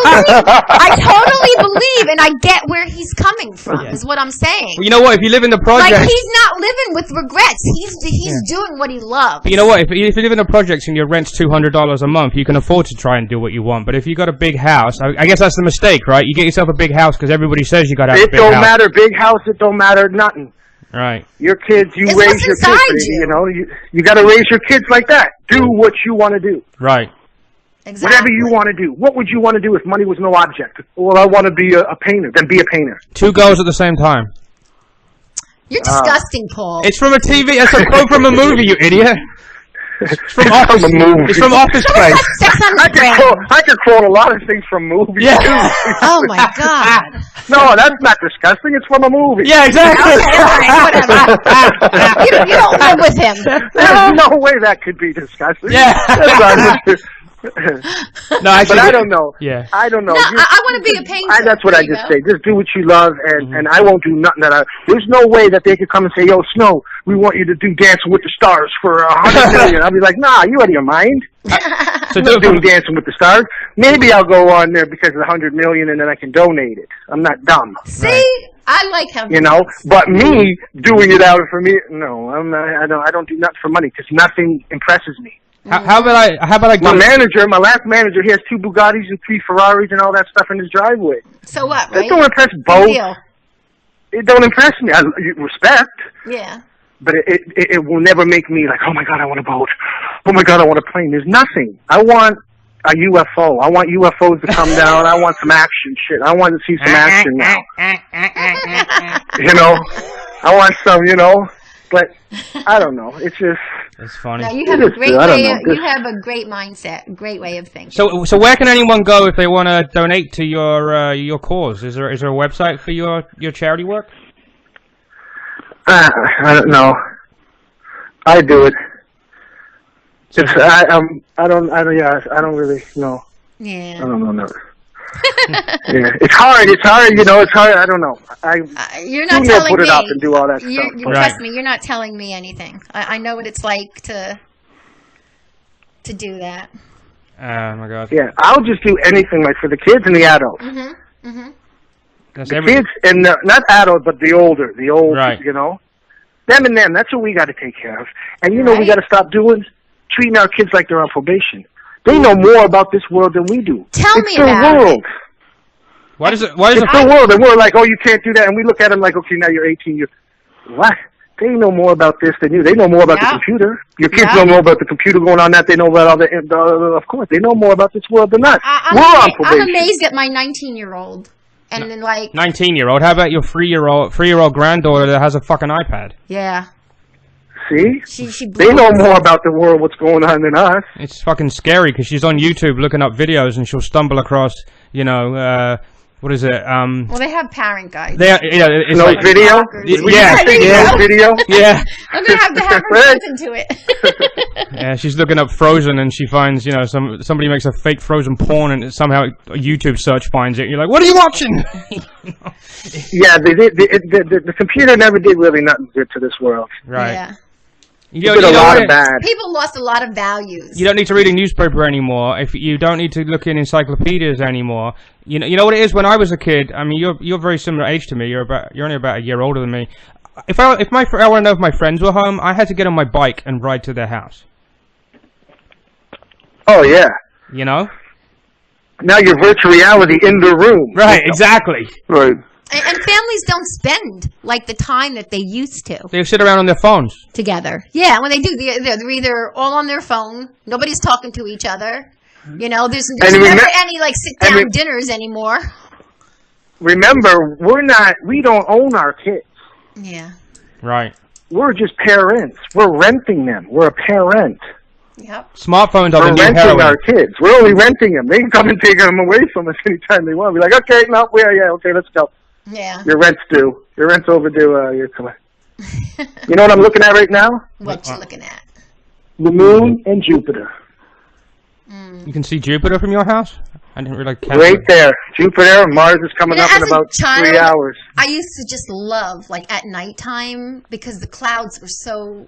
I totally believe, and I get where he's coming from, is what I'm saying. Well, you know what? If you live in the Like, project, he's not living with regrets. He's doing what he loves. you know what? If you live in the projects and your rent's $200 a month, you can afford to try and do what you want. But if you got a big house, I guess that's the mistake, right? You get yourself a big house because everybody says you got to have a It big don't house. matter. Big house, it don't matter nothing. Right. Your kids, you It's raise what's your inside kids. you. You know, you got to raise your kids like that. Do what you want to do. Right. Exactly. Whatever you want to do. What would you want to do if money was no object? Well, I want to be a painter. Then be a painter. 2 girls at the same time. You're disgusting, Paul. It's from a TV. It's a quote from a movie, you idiot. It's from Office. a movie. It's from Office Someone Space. has sex on the ground. I could quote a lot of things from movies. Yeah. too. Oh my God. No, that's not disgusting. It's from a movie. Yeah, exactly. Okay, all right, whatever. you don't live with him. There's no way that could be disgusting. Yeah. That's No, actually, but I don't know. Yeah. I don't know. No, I want to be a painter. That's what There I you just go. say. Just do what you love, and I won't do nothing that there's no way that they could come and say, yo, Snow, we want you to do Dancing with the Stars for $100 million. I'll be like, nah, you out of your mind. So I'm do not it doing from, Dancing with the Stars. Maybe I'll go on there because of the $100 million, and then I can donate it. I'm not dumb. See, I like him. You know, but me doing it out for me, no, I'm not. I don't do nothing for money because nothing impresses me. How about I go? My last manager, he has 2 Bugattis and 3 Ferraris and all that stuff in his driveway. So what, right? That don't impress both. It don't impress me. Respect. Yeah. But it will never make me like, oh my God, I want a boat. Oh my God, I want a plane. There's nothing. I want a UFO. I want UFOs to come down. I want some action shit. I want to see some action now. I want some, but I don't know. It's just... It's funny. No, you have a great way. You have a great mindset, great way of thinking. So where can anyone go if they want to donate to your cause? Is there a website for your charity work? I don't know. I do it. I don't really know. Yeah. I don't know. No. Yeah, it's hard. It's hard. It's hard. I don't know. You're not telling put me. It up and do all that stuff. Trust me, you're not telling me anything. I know what it's like to do that. Oh my God. Yeah, I'll just do anything like for the kids and the adults. The kids and not adults, but the old, right. Them and them. That's what we got to take care of. And we got to stop treating our kids like they're on probation. They know more about this world than we do. Tell me about It's their world. What is it? It's their world, and we're like, oh, you can't do that. And we look at them like, okay, now you're 18. What? They know more about this than you. They know more about the computer. Your kids know more about the computer going on that. They know about all the of course, they know more about this world than us. We're on probation. I'm amazed at my 19-year-old. And then 19-year-old? How about your 3-year-old granddaughter that has a fucking iPad? Yeah. See? She they know more about the world, what's going on than us. It's fucking scary because she's on YouTube looking up videos and she'll stumble across, what is it? Well, they have parent guides. It's like video? Video? Yeah. I'm going to have her listen to it. Yeah, she's looking up Frozen and she finds, somebody makes a fake Frozen porn and somehow a YouTube search finds it. You're like, what are you watching? Yeah, the computer never did really nothing good to this world. Right. Yeah. You did a lot of bad. People lost a lot of values. You don't need to read a newspaper anymore. If you don't need to look in encyclopedias anymore. You know what it is. When I was a kid, I mean, you're very similar age to me. You're only about a year older than me. If I want to know if my friends were home, I had to get on my bike and ride to their house. Oh yeah. Now you're virtual reality in the room. Right. Exactly. Right. And families don't spend the time that they used to. They sit around on their phones together. Yeah, when they do, they're either all on their phone. Nobody's talking to each other. There's never any sit-down dinners anymore. Remember, we don't own our kids. Yeah. Right. We're just parents. We're renting them. We're a parent. Yep. Smartphones are the new renting heroin. our kids. We're only renting them. They can come and take them away from us anytime they want. We're like, okay, no, okay, let's go. Yeah. Your rent's due. Your rent's overdue. You're coming. You know what I'm looking at right now? What you looking at? The moon and Jupiter. You can see Jupiter from your house? I didn't really catch right there. Jupiter and Mars is coming up in about 3 hours. I used to just love, at nighttime, because the clouds were so...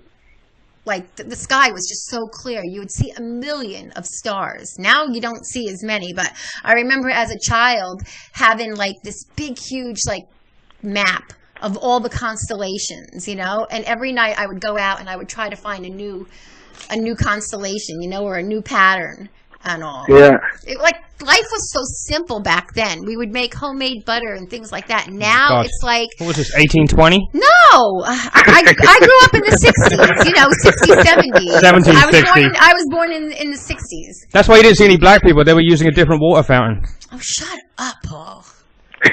the sky was just so clear. You would see a million of stars. Now you don't see as many, but I remember as a child having this big, huge map of all the constellations, and every night I would go out and I would try to find a new constellation, or a new pattern and all. Yeah. Life was so simple back then. We would make homemade butter and things like that. Now it's what was this, 1820? No, I grew up in the 60s. 60s, 70s. 1760. I was born in the 60s. That's why you didn't see any black people. They were using a different water fountain. Oh, shut up, Paul. Can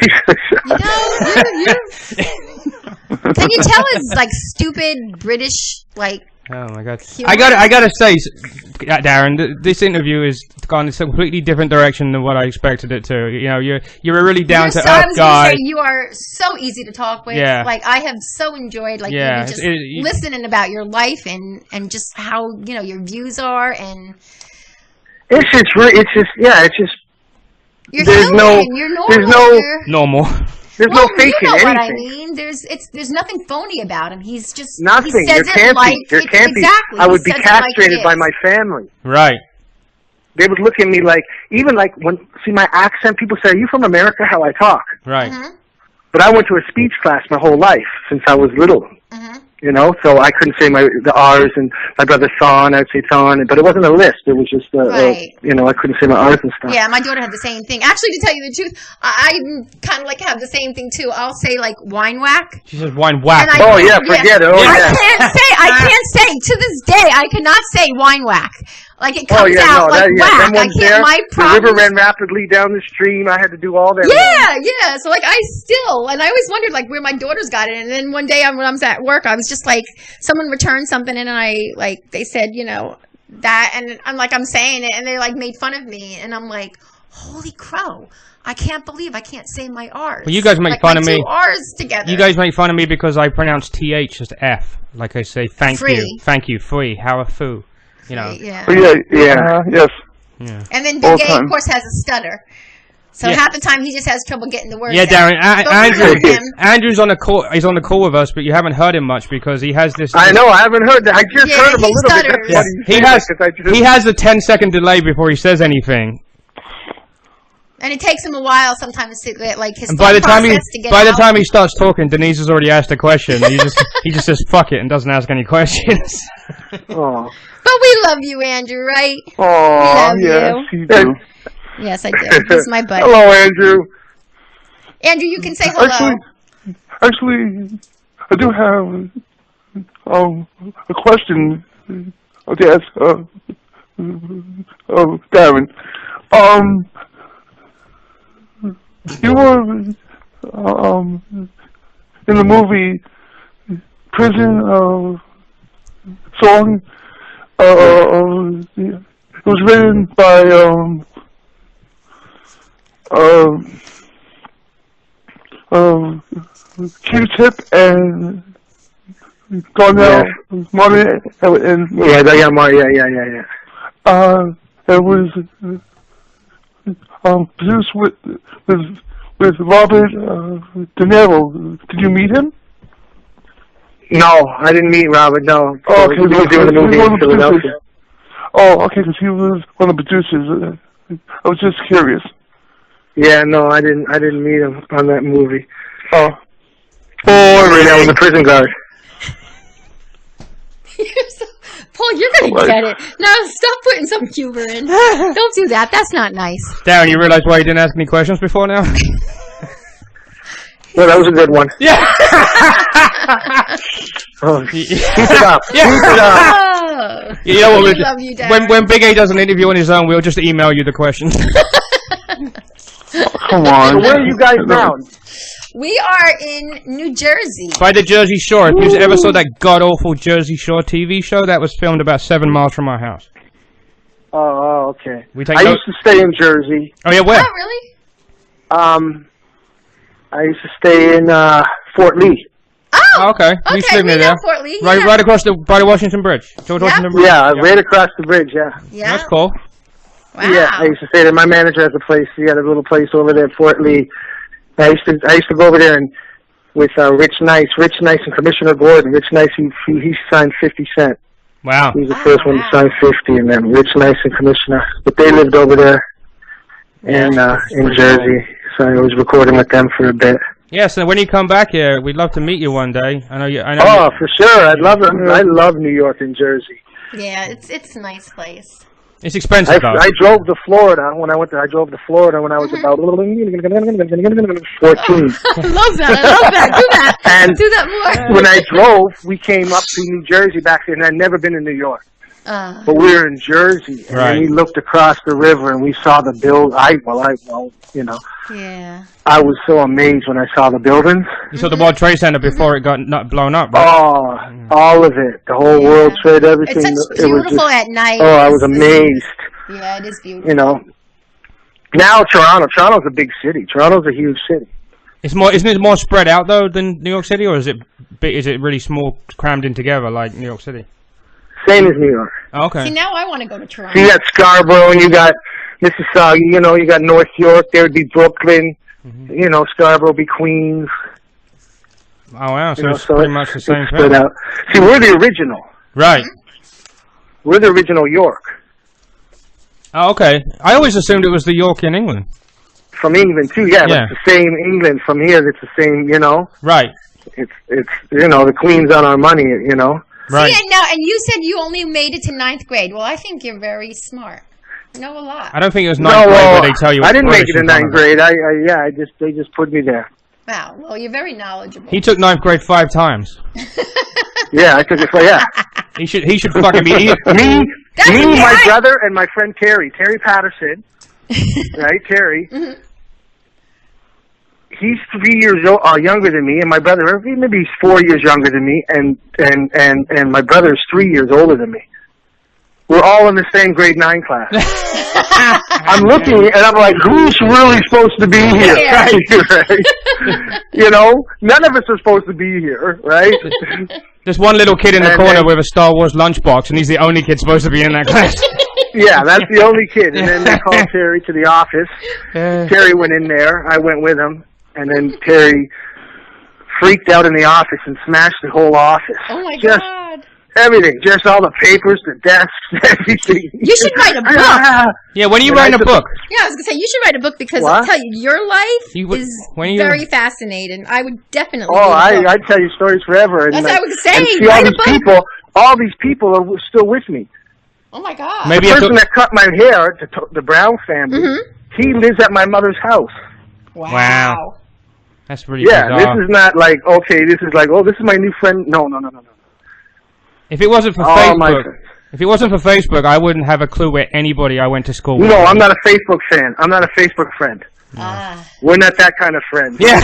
you tell it's stupid British Oh my God! I gotta say, Darrin, this interview has gone in a completely different direction than what I expected it to. You're a really down to earth guy. You are so easy to talk with. Yeah. I have so enjoyed listening about your life and just how your views are and. It's just. You're there's human. no. You're normal. There's no normal. There's no faking anything. You know what I mean? There's nothing phony about him. He's just nothing. He says There can't be. Exactly. I would be castrated by my family. Right. They would look at me when see my accent. People say, "Are you from America?" How I talk. Right. Mm-hmm. But I went to a speech class my whole life since I was little. Mm-hmm. You know, so I couldn't say the R's, and my brother Son, I'd say Son, but it wasn't a lisp. It was just, you know, I couldn't say my R's and stuff. Yeah, my daughter had the same thing. Actually, to tell you the truth, I kind of like have the same thing too. I'll say like wine whack. She says wine whack. Oh yeah, forget it. Oh yeah. I can't say to this day. I cannot say wine whack. Like it comes out like whack. I can't. My problem. The river ran rapidly down the stream. I had to do all that. Yeah. So like I always wondered like where my daughters got it. And then one day when I was at work, I was just like, someone returned something, and they said, you know, that, and I'm saying it, and they like made fun of me, and I'm like, holy crow. I can't believe I can't say my R's. Well, you guys make fun of me. Two R's together. You guys make fun of me because I pronounce TH as F. Like I say, thank you, free, how a foo. You know. Yes. Yeah. And then Big A, of course, has a stutter. So half the time he just has trouble getting the words out. Darrin, Andrew's on the call. He's on the call with us, but you haven't heard him much because he has this. I know. I haven't heard that. I just heard him a little bit. He has the 10-second delay before he says anything. And it takes him a while sometimes to get like his. And by the time he starts talking, Denise has already asked a question. He just says fuck it and doesn't ask any questions. Oh. But we love you, Andrew, right? Oh, yes, you do. Yes, I do. He's my buddy. Hello, Andrew. Andrew, you can say hello. Actually, I do have a question to ask Darrin. You were in the movie Prison song. It was written by Q-Tip and Darnell Marley and it was produced with Robert De Niro. Did you meet him? No, I didn't meet Robert. No. Oh, okay. He was doing the movie in Philadelphia. Oh, okay, because he was one of the producers. I was just curious. Yeah, no, I didn't meet him on that movie. Oh, that was a prison guard. Paul, you're gonna get it. No, stop putting some humor in. Don't do that. That's not nice. Darrin, you realize why you didn't ask any questions before now? Well, that was a good one. Yeah. Keep it up. Yeah. Keep it up. You know what? We love you, Darrin. When Big A does an interview on his own, we'll just email you the questions. Come on. So where are you guys now? We are in New Jersey. By the Jersey Shore. If you ever saw that god-awful Jersey Shore TV show, that was filmed about 7 miles from our house. Oh, okay. I used to stay in Jersey. Oh, yeah, where? Oh, really? I used to stay in Fort Lee. Oh, okay. We know there. Fort Lee. Right across by the Washington Bridge. George Washington Bridge. Yeah, right across the bridge, Yeah. That's cool. Wow. Yeah, I used to stay there. My manager has a place. He had a little place over there at Fort Lee. I used to go over there and with Rich Nice and Commissioner Gordon. Rich Nice, he signed 50 Cent. Wow. He was the first one to sign 50, and then Rich Nice and Commissioner. But they lived over there in Jersey, so I was recording with them for a bit. Yeah, so when you come back here, we'd love to meet you one day. I know. Oh, for sure. I'd love it. I love New York and Jersey. Yeah, it's a nice place. It's expensive, though. I drove to Florida when I went there. I drove to Florida when I was about 14. I love that. Do that more. When I drove, we came up to New Jersey back then. I'd never been in New York. But we were in Jersey, and then we looked across the river, and we saw the Yeah. I was so amazed when I saw the buildings. You saw the World Trade Center before it got blown up, right? Oh, all of it. The whole World Trade, everything. It's such beautiful at night. Oh, I was amazed. Yeah, it is beautiful. You know. Now Toronto's a big city. Toronto's a huge city. Isn't it more spread out, though, than New York City, or is it really small, crammed in together like New York City? Same as New York. Oh, okay. See, now I want to go to Toronto. So you got Scarborough, and you got Mississauga, you got North York, there'd be Brooklyn, Scarborough be Queens. Oh, wow, so it's pretty much the same thing. Out. See, we're the original. Right. We're the original York. Oh, okay. I always assumed it was the York in England. From England, too, yeah. It's the same England. From here, it's the same, Right. It's the Queen's on our money, Right. See, and you said you only made it to 9th grade. Well, I think you're very smart. You know a lot. I don't think it was 9th grade where they tell you. I didn't make it in 9th grade. They just put me there. Wow. Well, you're very knowledgeable. He took 9th grade 5 times. Yeah, I took it for He should fucking be me, my brother, and my friend Terry Patterson. Right, Terry. Mm-hmm. He's 3 years younger than me, and my brother, maybe he's 4 years younger than me, and my brother is 3 years older than me. We're all in the same grade 9 class. I'm looking, and I'm like, who's really supposed to be here? Yeah. Right? None of us are supposed to be here, right? There's one little kid in the corner with a Star Wars lunchbox, and he's the only kid supposed to be in that class. Yeah, that's the only kid. And then they called Terry to the office. Terry went in there. I went with him. And then Terry freaked out in the office and smashed the whole office. Oh, my God. Everything. Just all the papers, the desks, everything. You should write a book. Yeah, when are you writing a book? Yeah, I was going to say, you should write a book because I'll tell you, your life is very fascinating. I would definitely I'd tell you stories forever. That's what I was saying. And see, all these people are still with me. Oh, my God. Maybe the person that cut my hair, the Brown family, he lives at my mother's house. Wow. That's really bizarre. This is not like, this is my new friend. No. If it wasn't for Facebook, I wouldn't have a clue where anybody I went to school with. No, I'm not a Facebook fan. I'm not a Facebook friend. We're not that kind of friend. Yeah.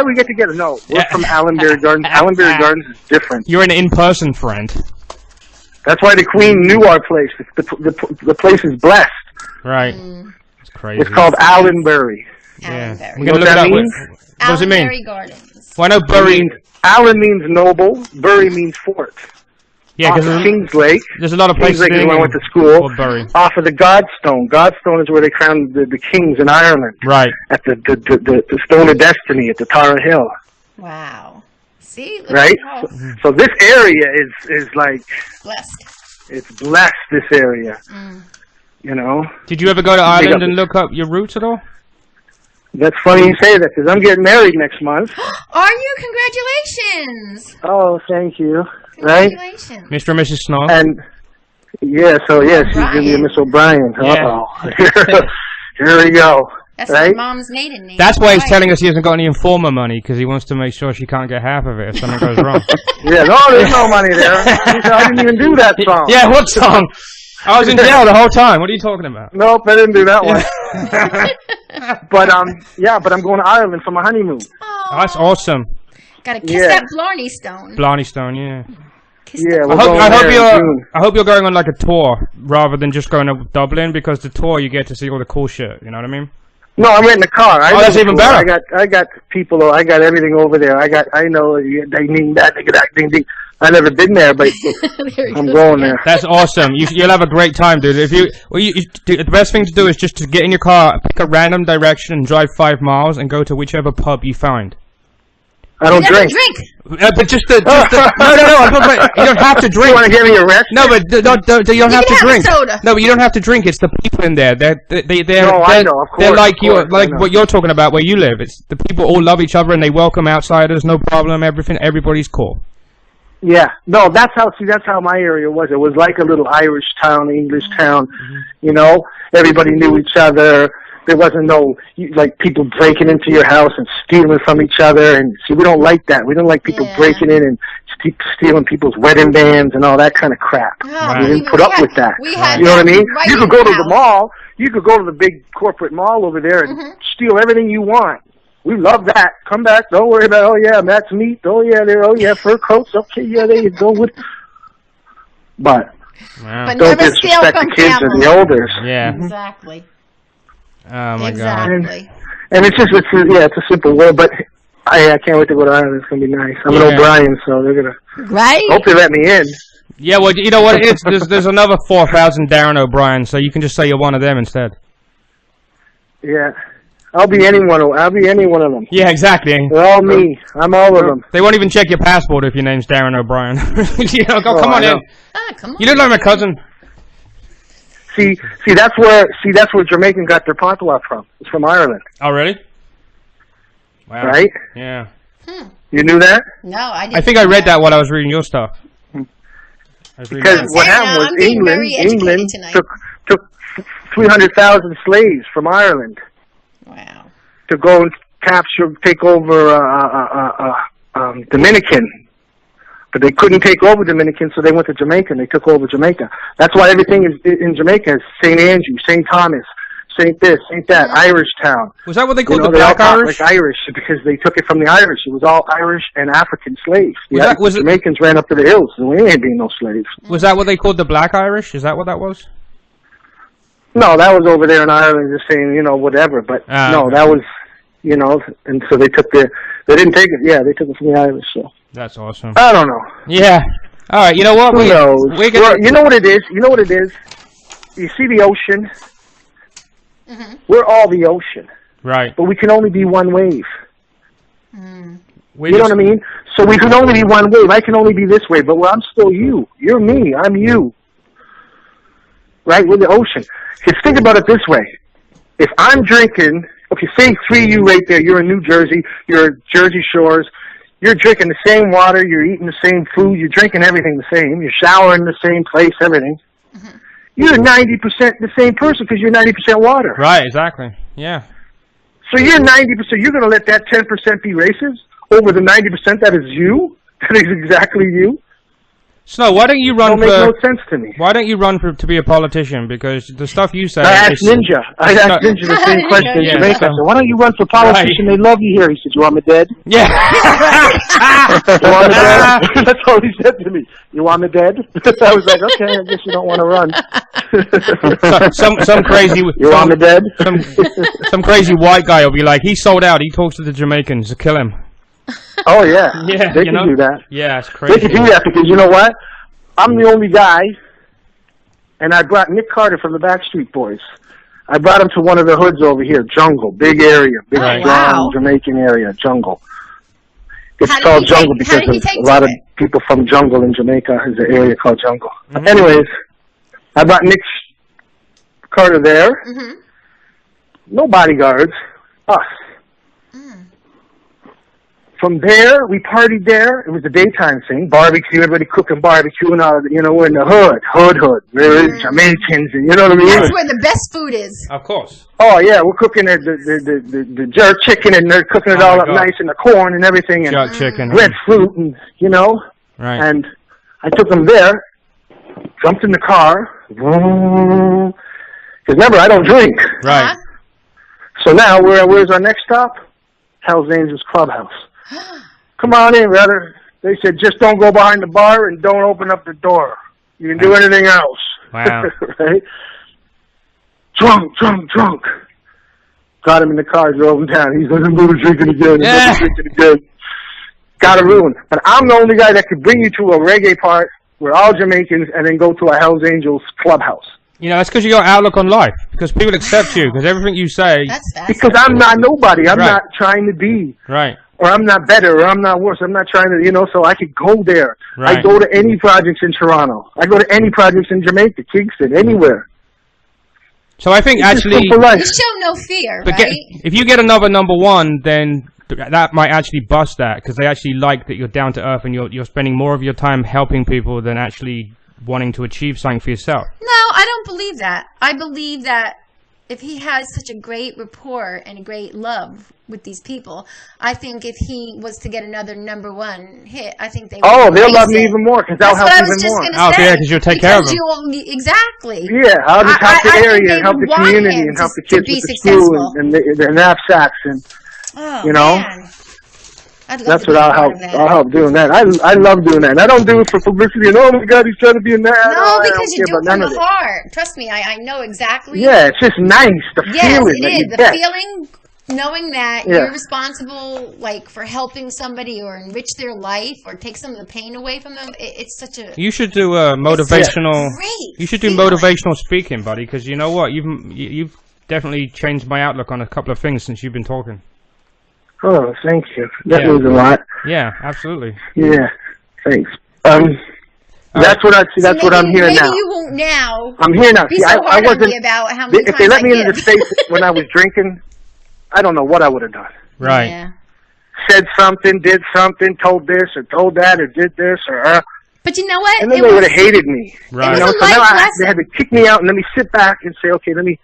We get together. No, we're from Allenbury Gardens. Allenbury Gardens is different. You're an in-person friend. That's why the Queen knew our place. The place is blessed. Right. It's crazy. It's called Allenbury. Yeah. We're gonna look it up. What does it mean? Allenbury Gardens. Well, I know Bury. Allen means noble. Bury means fort. Yeah, because Kings Lake. There's a lot of places Kings Lake is where I went to school. Off of the Godstone. Godstone is where they crowned the kings in Ireland. Right. At the Stone of Destiny at the Tara Hill. Wow. See? Right? So this area is like... blessed. It's blessed, this area. Did you ever go to Ireland and look up your roots at all? That's funny you say that, because I'm getting married next month. Are you? Congratulations. Oh, thank you. Congratulations. Right? Mr. and Mrs. Snow. And, she's going to be a Miss O'Brien. Yeah. Here we go. That's my mom's maiden name. That's why he's telling us he hasn't got any informer money, because he wants to make sure she can't get half of it if something goes wrong. There's no money there. I didn't even do that song. Yeah, what song? I was in jail the whole time. What are you talking about? Nope, I didn't do that one. But I'm going to Ireland for my honeymoon. Oh, that's awesome. Gotta kiss that Blarney Stone. Blarney Stone, yeah. I hope you're going on like a tour rather than just going to Dublin, because the tour you get to see all the cool shit. You know what I mean? No, I'm renting a car. That's even better. I got people. I got everything over there. I know they need that. Ding ding. I've never been there, but I'm going there. That's awesome. You'll have a great time, dude. The best thing to do is just to get in your car, pick a random direction, and drive 5 miles, and go to whichever pub you find. I don't drink. But just no. You don't have to drink. You want to get me arrested? No, but you don't have to drink. Soda. No, but you don't have to drink. It's the people in there. They're I know, of course. They're like what you're talking about where you live. It's the people all love each other and they welcome outsiders. No problem. Everybody's cool. Yeah, no, that's how my area was. It was like a little Irish town, English town. Everybody knew each other. There wasn't no people breaking into your house and stealing from each other. And see, we don't like that. We don't like people breaking in and stealing people's wedding bands and all that kind of crap. Oh, we didn't put up with that. You know what I mean? Right, you could go to the mall. You could go to the big corporate mall over there and steal everything you want. We love that. Come back. Don't worry about. Oh yeah, Matt's meat. Oh yeah, fur coats. Okay, yeah, there you go. But don't disrespect the kids and the elders. Yeah, exactly. Oh my God. And it's a simple word, but I can't wait to go to Ireland. It's gonna be nice. I'm an O'Brien, so they're gonna hope they let me in. Yeah, well, you know what it is? There's another 4,000 Darrin O'Brien, so you can just say you're one of them instead. Yeah. I'll be any one of them. Yeah, exactly. They're all me. I'm all of them. They won't even check your passport if your name's Darrin O'Brien. Come on in. Come on. You look like my cousin. See, that's where Jamaicans got their patois from. It's from Ireland. Oh, really? Wow. Right? Yeah. You knew that? No, I didn't. I think I read that while I was reading your stuff. Because what happened was I'm being very educated England tonight. took 300,000 slaves from Ireland Wow. to go and take over Dominican. But they couldn't take over Dominican, so they went to Jamaica, and they took over Jamaica. That's why everything is in Jamaica is St. Andrew, St. Thomas, St. this, St. that, Irish town. Was that what they called the they all Black talk Irish? like Irish because they took it from the Irish. It was all Irish and African slaves. The Jamaicans ran up to the hills, and we ain't being no slaves. Was that what they called the Black Irish? Is that what that was? No, that was over there in Ireland, just saying, whatever. But no, that was, and so they didn't take it. Yeah, they took it from the Irish. So that's awesome. I don't know. Yeah. All right. You know what? Who knows? You know what it is? You know what it is? You see the ocean. Mm-hmm. We're all the ocean. Right. But we can only be one wave. Mm. You know what I mean? So we can only be one wave. I can only be this way, but I'm still you. You're me. I'm you. Right? We're the ocean. Because think about it this way. If I'm drinking, okay, say three of you right there, you're in New Jersey, you're Jersey Shores, you're drinking the same water, you're eating the same food, you're drinking everything the same, you're showering in the same place, everything. Mm-hmm. You're 90% the same person because you're 90% water. Right, exactly. Yeah. So you're 90%, you're going to let that 10% be racist over the 90% that is you? That is exactly you? Snow, why don't you run Don't make no sense to me. Why don't you run to be a politician? Because the stuff you say... I asked Ninja the same question in Jamaica. I said, why don't you run for politician? Right. They love you here. He said, you want me dead? Yeah. You want me dead? That's all he said to me. You want me dead? I was like, okay, I guess you don't want to run. some crazy... You want me dead? Some crazy white guy will be like, he sold out. He talks to the Jamaicans to kill him. Oh, yeah. Yeah, they can do that. Yeah, it's crazy. They can do that because you know what? I'm the only guy, and I brought Nick Carter from the Backstreet Boys. I brought him to one of the hoods over here, Jungle, big area, big, strong Jamaican area, Jungle. It's called Jungle because a lot of people from Jungle in Jamaica is an area called Jungle. Mm-hmm. Anyways, I brought Nick Carter there. Mm-hmm. No bodyguards, us. From there, we partied there. It was a daytime thing. Barbecue, everybody cooking barbecue and all. We're in the hood. We're Jamaicans, and you know what I mean. That's where the best food is. Of course. Oh yeah, we're cooking the jerk chicken, and they're cooking it all up nice, and the corn and everything, and jerk chicken, breadfruit, and Right. And I took them there, jumped in the car, because remember I don't drink. Right. So now where's our next stop? Hell's Angels Clubhouse. Come on in, brother. They said, just don't go behind the bar and don't open up the door. You can do anything else. Wow. Right? Drunk. Got him in the car, drove him down. He's like, I'm going to drinking again. Got a ruin. But I'm the only guy that could bring you to a reggae part where all Jamaicans and then go to a Hell's Angels Clubhouse. That's because you got outlook on life. Because people accept you. Because everything you say... Because I'm not nobody. I'm not trying to be. Right. Or I'm not better, or I'm not worse. I'm not trying to, so I could go there. Right. I go to any projects in Toronto. I go to any projects in Jamaica, Kingston, anywhere. So I think actually... You show no fear, right? If you get another #1, then that might actually bust that. Because they actually like that you're down to earth and you're spending more of your time helping people than actually wanting to achieve something for yourself. No, I don't believe that. I believe that if he has such a great rapport and a great love with these people, I think if he was to get another #1 hit, I think they would. Oh, they'll love me even more because they'll help even more. That's what I was just going to say. Yeah, because you'll take care of them. Exactly. Yeah, I'll just help the area and help the community and help the kids with the school and their knapsacks and, Man. That's what I'll help doing that. I love doing that. And I don't do it for publicity. And, oh my God, he's trying to be in that. No, because you do it from the heart. Trust me, I know exactly. Yeah, it's just nice. The feeling. Yes, it is. The feeling, knowing that you're responsible, for helping somebody or enrich their life or take some of the pain away from them. It's such a. You should do motivational. Great. You should do motivational speaking, buddy. Because you know what, you've definitely changed my outlook on a couple of things since you've been talking. Oh, thank you. That means a lot. Yeah, absolutely. Yeah, thanks. That's what I see. That's what I'm here now. Maybe you won't now. I'm here now. Be so hard on me about how many if they let me into the States when I was drinking, I don't know what I would have done. Right. Yeah. said something, did something, told this or told that or did this or But you know what? and then they would have hated me. Right. You know, so now they had to kick me out and let me sit back and say, okay, let me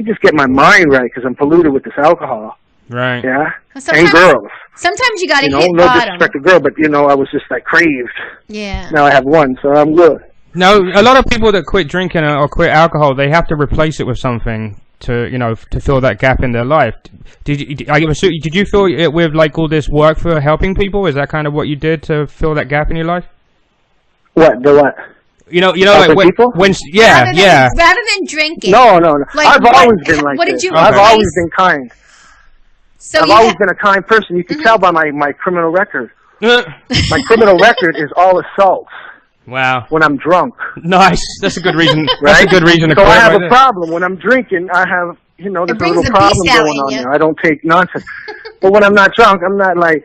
just get my mind right because I'm polluted with this alcohol. Right. Yeah. Well, and girls. Sometimes you got to You know, hit no bottom. disrespect to girl, but you know, I was just like craved. Yeah. Now I have one, so I'm good. No, a lot of people that quit drinking or quit alcohol, they have to replace it with something to, you know, to fill that gap in their life. Did you fill it with like all this work for helping people? Is that kind of what you did to fill that gap in your life? What? The what? You know, Helping like people? when yeah. Rather than drinking. No. Like, I've always been like what this. did you I've replace? always been kind. So I've always been a kind person. You can tell by my criminal record. My criminal record is all assaults. Wow. When I'm drunk. Nice. That's a good reason. Right? That's a good reason to So quit. I have right a there. problem. When I'm drinking, I have, you know, there's a brings little the problem beast out going in on you. there. I don't take nonsense. But when I'm not drunk, I'm not like,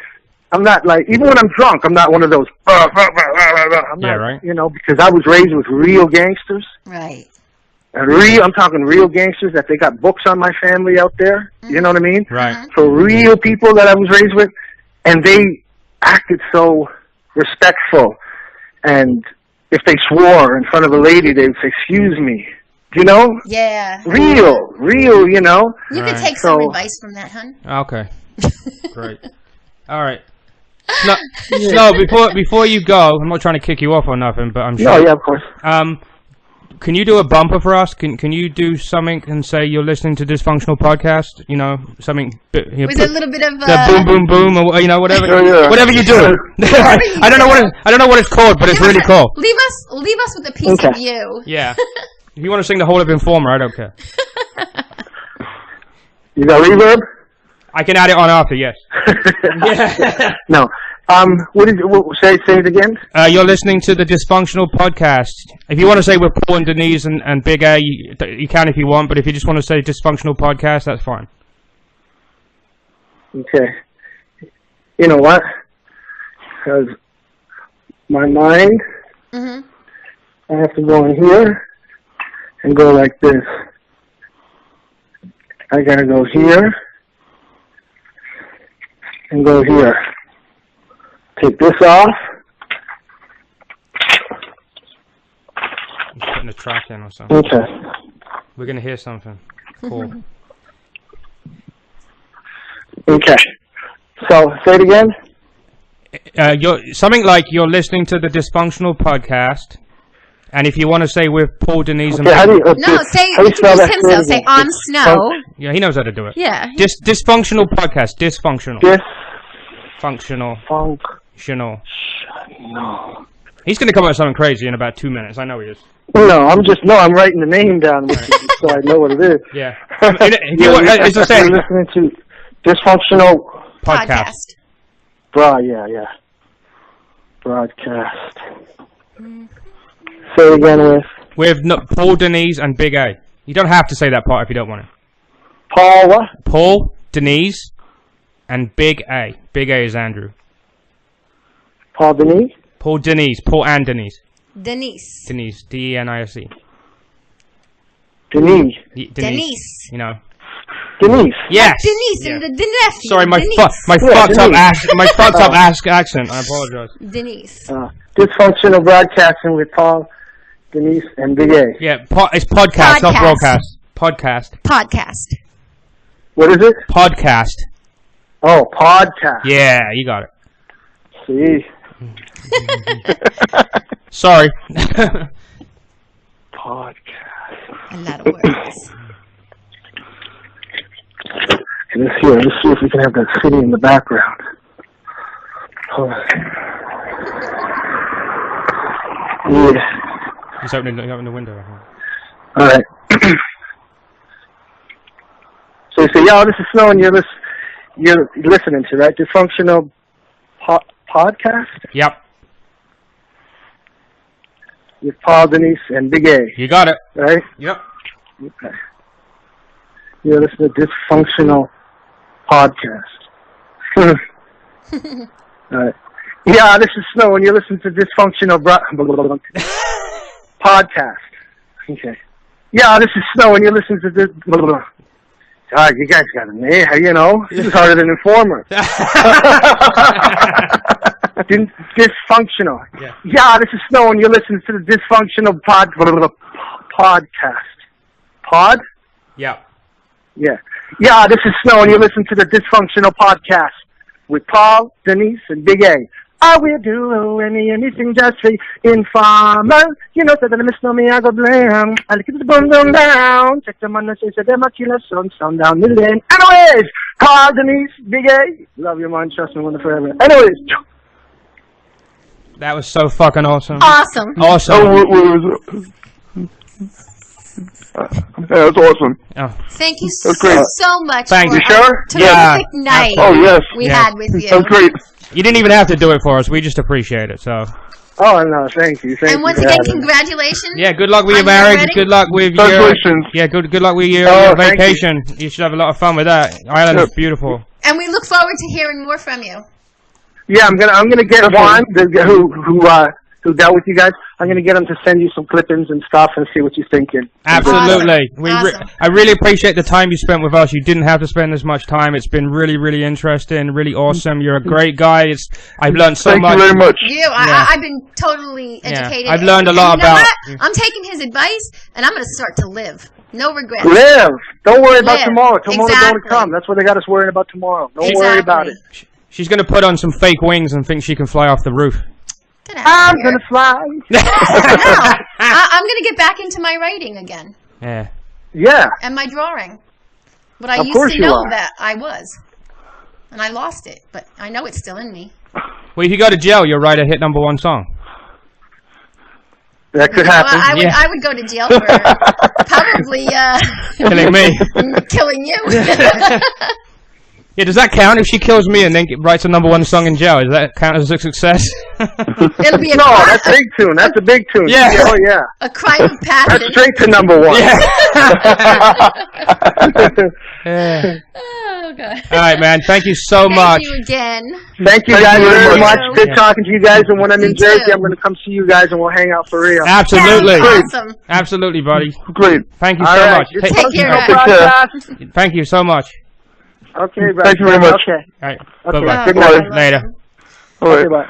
even when I'm drunk, I'm not one of those, I'm not, right. You know, because I was raised with real gangsters. Right. I'm talking real gangsters that they got books on my family out there. You know what I mean? Right. So real people that I was raised with, and they acted so respectful. And if they swore in front of a lady, they would say, "Excuse me." You know? Yeah. Real. You know. You can Right. take some advice from that, hun. Okay. Great. All right. No, before you go, I'm not trying to kick you off or nothing, but I'm sure. No, yeah, of course. Can you do a bumper for us? Can you do something and say you're listening to Dysfunctional Podcast? You know, something. With a little bit of the boom, boom, boom, or you know, whatever. Yeah. Whatever you do. I don't know what it's called, but it's really cool. Leave us with a piece of you. Yeah. If you want to sing the whole of Informer, I don't care. You got reverb? I can add it on after, yes. Yeah. No. Say it again? You're listening to the Dysfunctional Podcast. If you want to say we're Paul and Denise and Big A, you can if you want, but if you just want to say Dysfunctional Podcast, that's fine. Okay. You know what? Because my mind, I have to go in here and go like this. I gotta go here and go here. Take this off. I'm putting the track in or something. Okay. We're going to hear something. Cool. Okay. So, say it again. Something like you're listening to the Dysfunctional Podcast, and if you want to say with Paul, Denise, and... Okay, how do you... introduce himself. Say, I'm Snow. Yeah, he knows how to do it. Yeah. Dysfunctional Podcast. Dysfunctional. Functional. No. He's going to come up with something crazy in about 2 minutes. I know he is. No, I'm writing the name down so I know what it is. Yeah. It's the same. You're listening to Dysfunctional Podcast. Yeah. Broadcast. Say it again With Paul, Denise, and Big A. You don't have to say that part if you don't want it. Paul what? Paul, Denise, and Big A. Big A is Andrew. Paul Denise? Paul, Denise. Paul and Denise. Denise. Denise. D-E-N-I-S-E. Denise. Denise. You know. Denise. Yes. Denise and the nephew. Sorry, my fucked up accent. I apologize. Denise. Dysfunctional Broadcasting with Paul, Denise, and Big A. Yeah, it's podcast, not broadcast. Podcast. What is it? Podcast. Oh, podcast. Yeah, you got it. See? Sorry. Podcast. A lot of words. Let's see if we can have that city in the background. Hold on. Yeah. Just open the window. All right. So you say, yo, this is Snow, and you're listening to, right? Dysfunctional Podcast? Yep. With Paul, Denise, and Big A. You got it. Right? Yep. Okay. You're listening to Dysfunctional Podcast. All right. Yeah, this is Snow, and you're listening to Dysfunctional Podcast. Okay. Yeah, this is Snow, and you're listening to this. God, you guys got it, you know. This is harder than Informer. Dysfunctional. Yeah, this is Snow, and you're listening to the Dysfunctional Podcast. Pod? Yeah. Yeah. Yeah, this is Snow, and you're listening to the Dysfunctional Podcast with Paul, Denise, and Big A. I will do anything just for Informer. You know, so that I miss me, I go blame. I look at the bum down. Check them on the face of them, I kill a sun down the lane. Anyways, Paul, Denise, Big A. Love you, man. Trust me, one forever. Anyways. That was so fucking awesome. Awesome. Awesome. Yeah, that's awesome. Oh. Thank you great. so much Thank for you. a terrific night we had with you. That's great. You didn't even have to do it for us. We just appreciate it. So. Oh no, thank you. And once again, congratulations. Yeah, good luck with your marriage. Good luck with your. Congratulations. Yeah, good luck with your vacation. You should have a lot of fun with that. Ireland is beautiful. And we look forward to hearing more from you. Yeah, I'm gonna get Juan, who dealt with you guys. I'm gonna get him to send you some clippings and stuff and see what you're thinking. Absolutely. Awesome. I really appreciate the time you spent with us. You didn't have to spend as much time. It's been really, really interesting, really awesome. You're a great guy. I've learned so much. Thank you very much. I've been totally educated. I've learned a lot about. I'm taking his advice, and I'm gonna start to live. No regrets. Live. Don't worry about tomorrow. Tomorrow don't come. That's what they got us worrying about tomorrow. Don't worry about it. She's gonna put on some fake wings and think she can fly off the roof. I'm gonna fly. I'm gonna get back into my writing again. Yeah. Yeah. And my drawing. But I used to know that I was. And I lost it. But I know it's still in me. Well, if you go to jail, you'll write a hit *1 song. That could happen. I would go to jail for probably killing me. Killing you. Yeah, does that count if she kills me and then writes a *1 song in jail? Does that count as a success? It'll be that's a big tune. That's a big tune. Yeah. Oh, yeah. A crime of passion. That's straight to *1. Yeah. Oh, God. All right, man. Thank you so much. Thank you again. Thank you guys very much. Good talking to you guys. And when I'm in Jersey, I'm going to come see you guys and we'll hang out for real. Absolutely. Awesome. Absolutely, buddy. Great. Thank you so much. Take care. Thank you so much. Okay, bro. Thank you very much. Okay. All right. Okay. Bye-bye. Good night. Later. All right. Okay, bye.